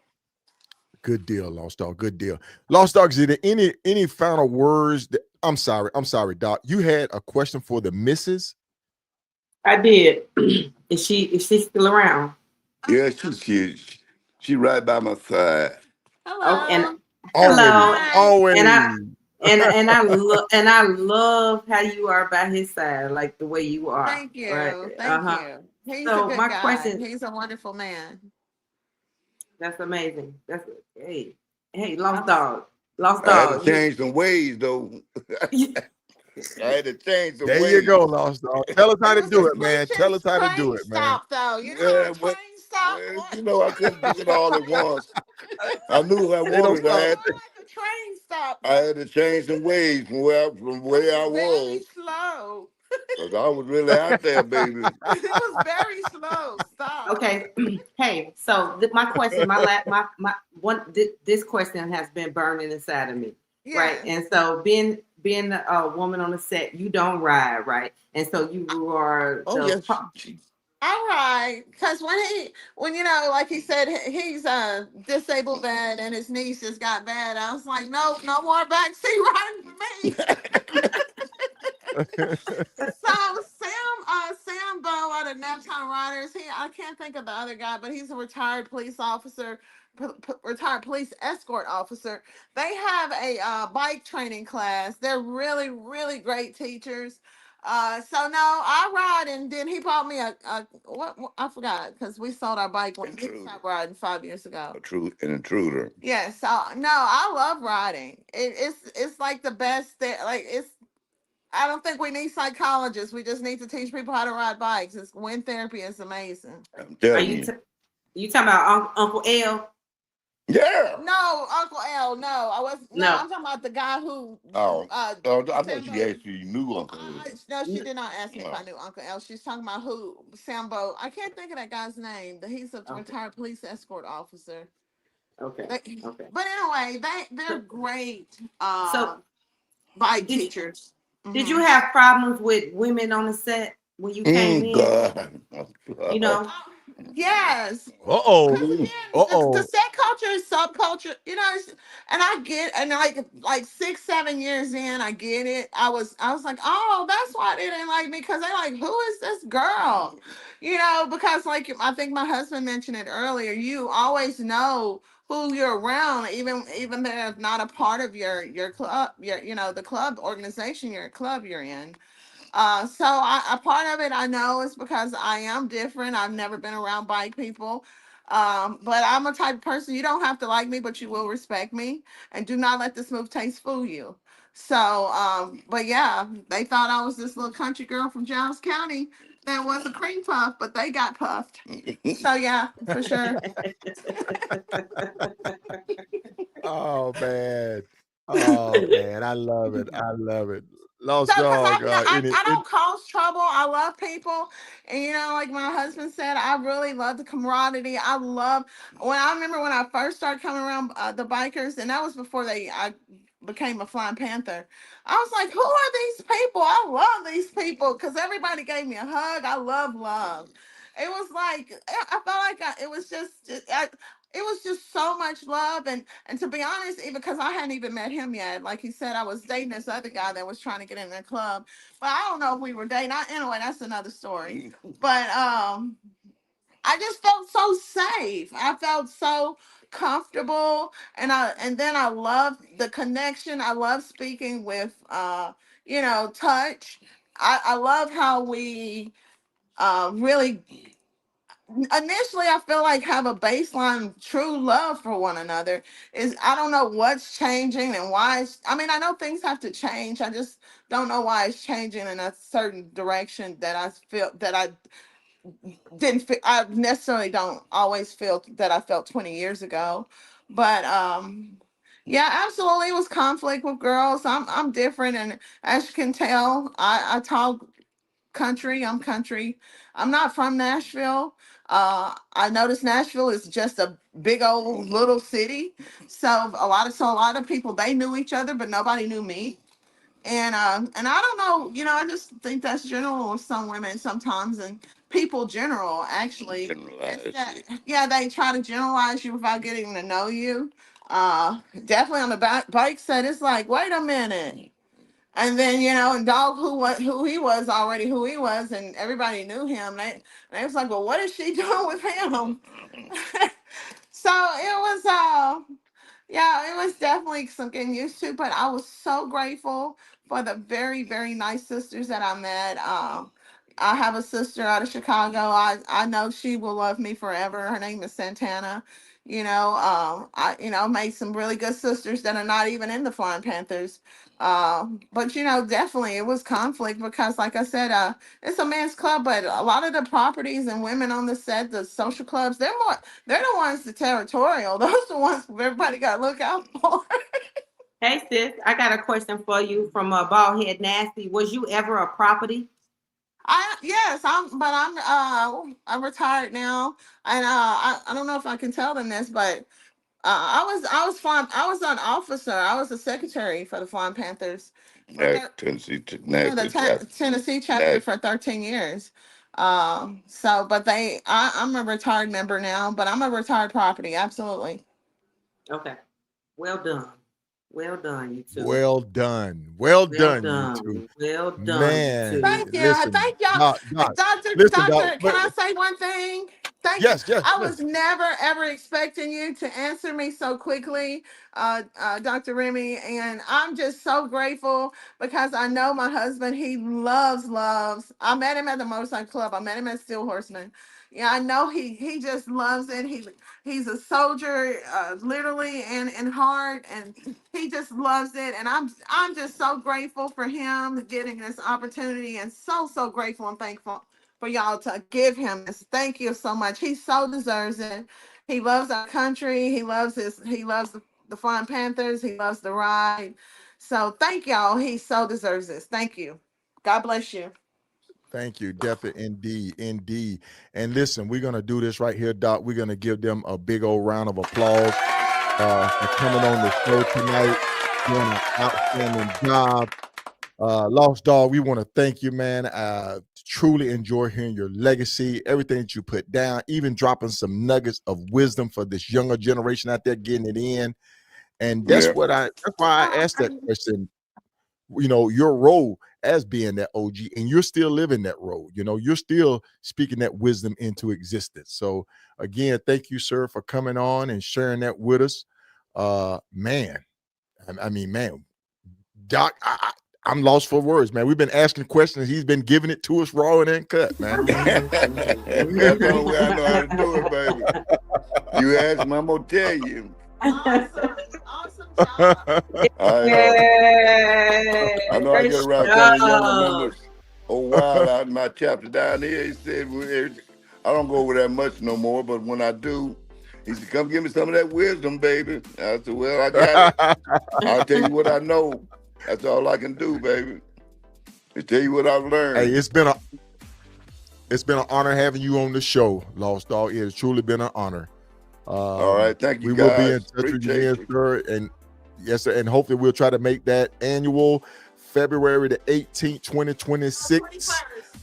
Good deal, Lost Dog. Good deal. Lost Dogs, is there any final words? I'm sorry, Doc. You had a question for the missus? I did. Is she still around? Yeah, she right by my side. Hello. And hello. Always. And I love how you are by his side, like the way you are. Thank you. Right? Thank you. He's a good guy. He's a wonderful man. That's amazing. Hey, Lost Dog. I had to change some ways though. I had to change some ways. There you go, Lost Dog. Tell us how to do it, man. Tell us how to do it, man. Stop though. Train stop. I couldn't do it all at once. I knew I wanted to. Train stop. I had to change some ways from where I was. Very slow. Because I was really out there, baby. It was very slow. Stop. Okay. Hey, so my question, this question has been burning inside of me. Yeah. Right. And so being a woman on the set, you don't ride, right? And so you are. I ride because when like he said, he's a disabled vet and his niece just got bad. I was like, no more backseat riding for me. So Sam Bow out of Naptown Riders, I can't think of the other guy, but he's a retired police officer, retired police escort officer. They have a bike training class. They're really, really great teachers. So no, I ride, and then he bought me what I forgot because we sold our bike when we stopped riding 5 years ago. An intruder. Yeah, so no, I love riding. It's like the best thing. I don't think we need psychologists. We just need to teach people how to ride bikes. Wind therapy is amazing. Are you talking about Uncle L? Yeah. No, Uncle L. No, I was. No, I'm talking about the guy who. I thought she asked you knew Uncle L. No, she did not ask me if I knew Uncle L. She's talking about who Sambo. I can't think of that guy's name. He's a retired police escort officer. Okay. But anyway, they're great. Bike teachers. Did you have problems with women on the set when you came in? God. Yes. Uh-oh. Because again, the Uh-oh. set culture is subculture, you know, and I get, and like 6, 7 years in, I get it. I was like, oh, that's why they didn't like me, because they like, who is this girl? You know, because like I think my husband mentioned it earlier, you always know who you're around, even they're not a part of your club, the club organization, your club you're in. So a part of it I know is because I am different. I've never been around bike people. But I'm a type of person, you don't have to like me, but you will respect me. And do not let the smooth taste fool you. So, but yeah, they thought I was this little country girl from Giles County that was a cream puff, but they got puffed. So yeah, for sure. Oh man. Oh man. I love it. I love it. So, Lost because dog. I'm not, Any I don't cause trouble. I love people, and like my husband said, I really love the camaraderie. I love I remember when I first started coming around the bikers, and that was before I became a Flying Panther. I was like, who are these people? I love these people because everybody gave me a hug. I love love. It was like I felt like it was it was just so much love, and to be honest, even because I hadn't even met him yet, like he said, I was dating this other guy that was trying to get in the club, but I don't know if we were dating. Anyway, that's another story. But I just felt so safe. I felt so comfortable, and then I love the connection. I love speaking with touch. I love how we really initially I feel like have a baseline true love for one another. Is I don't know what's changing and why I mean, I know things have to change. I just don't know why it's changing in a certain direction that I feel that I didn't feel. I necessarily don't always feel that I felt 20 years ago. But yeah, absolutely, it was conflict with girls. I'm different, and as you can tell, I talk country. I'm country. I'm not from Nashville. I noticed Nashville is just a big old little city. So a lot of people, they knew each other, but nobody knew me. And I don't know, I just think that's general with some women sometimes, and people general actually. It's that, yeah, they try to generalize you without getting to know you. Definitely on the bike set, it's like, wait a minute. And then, and dog who he was already who he was, and everybody knew him. They was like, well, what is she doing with him? So it was yeah, it was definitely some getting used to, but I was so grateful for the very, very nice sisters that I met. I have a sister out of Chicago. I know she will love me forever. Her name is Santana. I made some really good sisters that are not even in the Flying Panthers. But definitely it was conflict because, like I said, it's a man's club, but a lot of the properties and women on the set, the social clubs, they're the ones the territorial. Those are the ones everybody got to look out for. Hey sis, I got a question for you from Bald Head Nasty. Was you ever a property? Yes, I'm retired now, and I don't know if I can tell them this, but I was an officer. I was a secretary for the Flying Panthers. Tennessee chapter for 13 years. But I'm a retired member now, but I'm a retired property. Absolutely. Okay. Well done. Well done, you two. Well done. Well Well done, you done. two. Well done, you Man, two. Thank you. listen, Thank y'all. Doc, listen, Doc. Doctor, can I say one thing? Thank you. Yes, yes, I was yes. never ever expecting you to answer me so quickly, Dr. Remy, and I'm just so grateful because I know my husband. He loves. I met him at the motorcycle club. I met him at Steel Horseman. Yeah, I know he just loves it. He's a soldier, literally and in heart, and he just loves it. And I'm just so grateful for him getting this opportunity, and so grateful and thankful for y'all to give him this. Thank you so much. He so deserves it. He loves our country. He loves the Flying Panthers. He loves the ride. So thank y'all. He so deserves this. Thank you. God bless you. Thank you. Definitely, indeed, indeed. And listen, we're gonna do this right here, Doc. We're gonna give them a big old round of applause for coming on the show tonight, doing an outstanding job. Lost Dog, we want to thank you, man. Truly enjoy hearing your legacy, everything that you put down, even dropping some nuggets of wisdom for this younger generation out there getting it in. And that's why I asked that question. You know, your role as being that OG, and you're still living that role. You know, you're still speaking that wisdom into existence. So again, thank you, sir, for coming on and sharing that with us. Man, I mean, man, Doc, I'm lost for words, man. We've been asking questions. He's been giving it to us raw and uncut, man. That's the only way I know how to do it, baby. You ask me, I'm gonna tell you. Awesome job. I know I get around some of the younger members. Oh, while out in my chapter down here, he said, I don't go over that much no more, but when I do, he said, come give me some of that wisdom, baby. I said, well, I got it. I'll tell you what I know. That's all I can do, baby. I tell you what I've learned. Hey, it's been an honor having you on the show, Lost Dog. It has truly been an honor. All right, thank you. We guys. will be in touch with you again, sir. And yes, sir. And hopefully we'll try to make that annual February the 18th, 2026. It's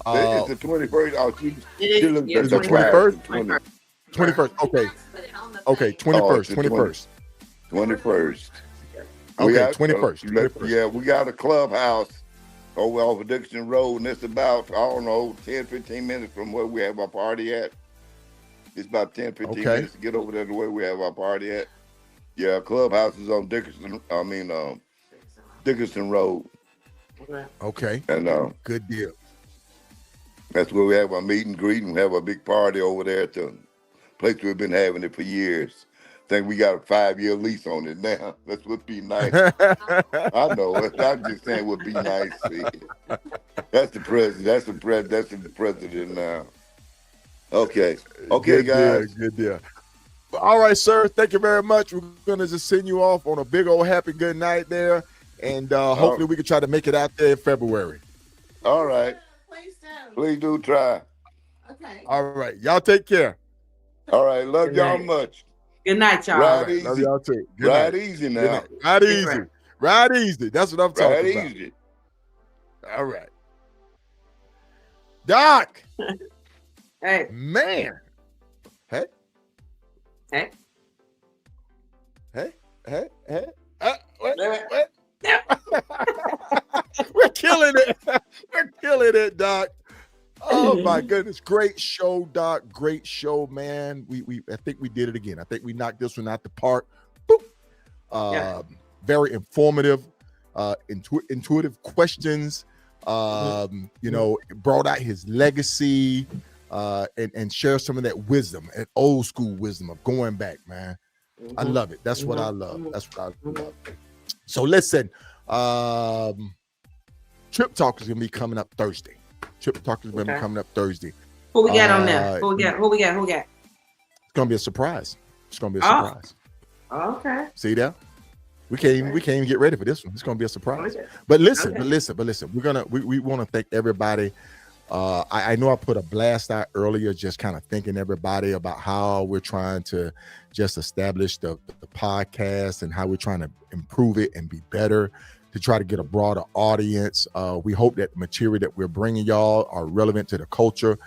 the 21st. Oh, she looked at the 21st? 21st. Okay. Okay, 21st. 21st. Okay, 21st. Yeah, we got a clubhouse over off of Dixon Road, and it's about, I don't know, 10, 15 minutes from where we have our party at. It's about 10, 15 minutes to get over there to where we have our party at. Yeah, clubhouse is on Dickinson Road. Okay. And good deal. That's where we have our meet and greet, and we have a big party over there at the place we've been having it for years. I think we got a 5-year lease on it now. That would be nice. I know. I'm just saying would be nice. That's the president. That's the president now. Okay, good guys. Deal, good deal. All right, sir. Thank you very much. We're gonna just send you off on a big old happy good night there, and hopefully we can try to make it out there in February. All right. Please do try. Okay. All right. Y'all take care. All right. Love y'all much. Good night, y'all. Ride easy. Love y'all too. Good Ride night. easy now. Ride easy. Ride easy. That's what I'm talking about. Ride easy. All right. Doc. Hey. Man. Hey. Hey. Hey. Hey. Hey. What? We're killing it. We're killing it, Doc. Oh my goodness. Great show, Doc. Great show, man. I think we did it again. I think we knocked this one out the park. Boop. Very informative, intuitive questions. You know, brought out his legacy, and share some of that wisdom, and old school wisdom of going back, man. I love it. That's what I love. That's what I love. So listen, Trip Talk is gonna be coming up Thursday. Trip Talk is gonna be coming up Thursday. Who we got on there? Who we got? It's gonna be a surprise. It's gonna be a surprise. Okay. See that? We can't even get ready for this one. It's gonna be a surprise. But listen, we want to thank everybody. I know I put a blast out earlier, just kind of thanking everybody about how we're trying to just establish the podcast and how we're trying to improve it and be better to try to get a broader audience. We hope that the material that we're bringing y'all are relevant to the culture.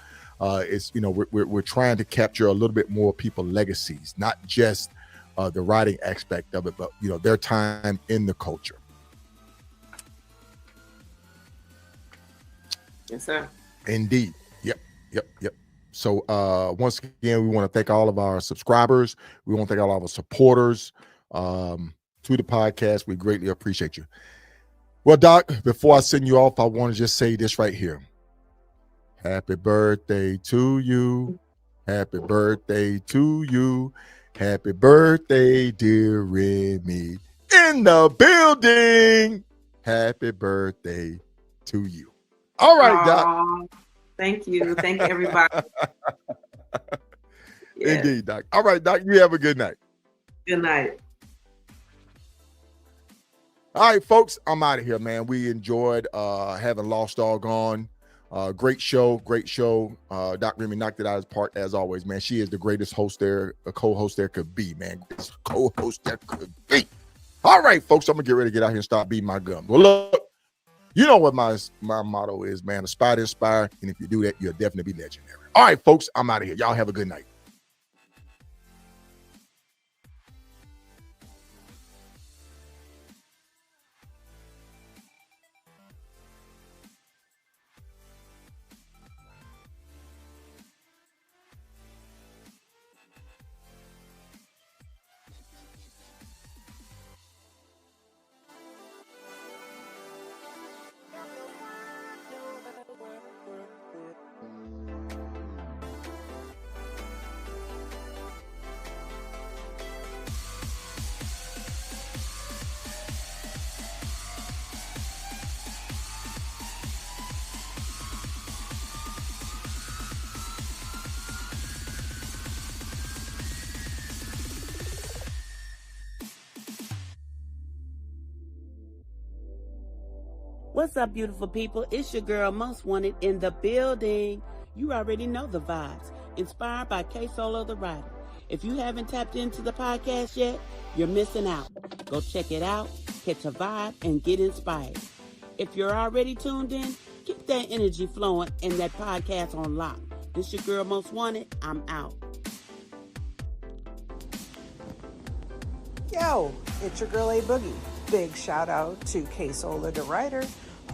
It's, you know, we're trying to capture a little bit more people's legacies, not just the writing aspect of it, but, you know, their time in the culture. Yes, sir. Indeed. Yep. So once again, we want to thank all of our subscribers. We want to thank all of our supporters to the podcast. We greatly appreciate you. Well, Doc, before I send you off, I want to just say this right here. Happy birthday to you. Happy birthday to you. Happy birthday, dear Remy. In the building. Happy birthday to you. All right, Doc. Thank you. Thank you, everybody. Yes. Indeed, Doc. All right, Doc, you have a good night. Good night. All right, folks, I'm out of here, man. We enjoyed having Lost Dog on. Great show. Doc Remy knocked it out of the park as always, man. She is the greatest host there, a co-host there could be, man. Greatest co-host there could be. All right, folks, I'm gonna get ready to get out here and start beating my gum. Well, look, You know what my motto is, man. Aspire to inspire. And if you do that, you'll definitely be legendary. All right, folks, I'm out of here. Y'all have a good night. What's up, beautiful people? It's your girl, Most Wanted, in the building. You already know the vibes. Inspired by KSolo, the writer. If you haven't tapped into the podcast yet, you're missing out. Go check it out, catch a vibe, and get inspired. If you're already tuned in, keep that energy flowing and that podcast on lock. This your girl, Most Wanted. I'm out. Yo, it's your girl A Boogie. Big shout out to KSolo, the writer,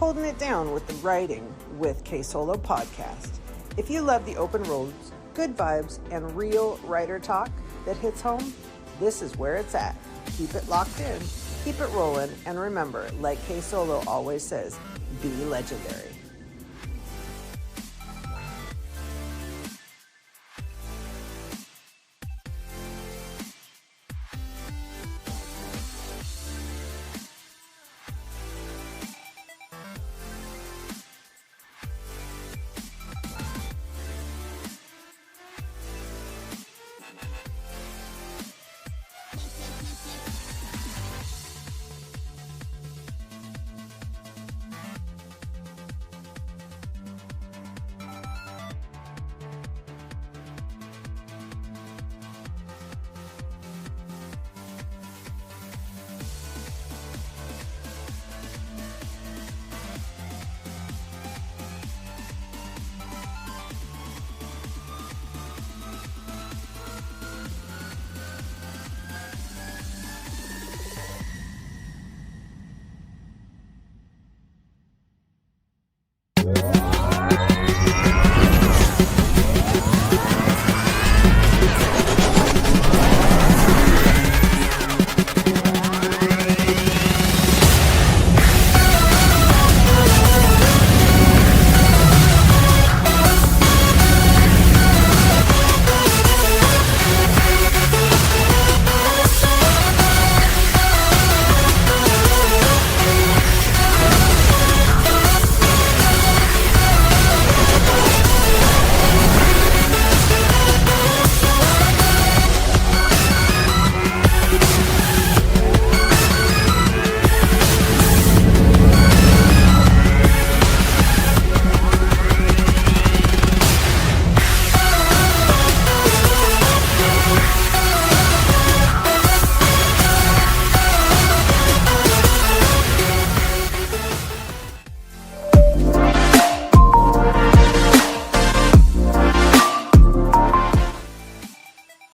holding it down with the writing with KSolo podcast. If you love the open roads, good vibes, and real writer talk that hits home, this is where it's at. Keep it locked in, keep it rolling, and remember, like KSolo always says, be legendary.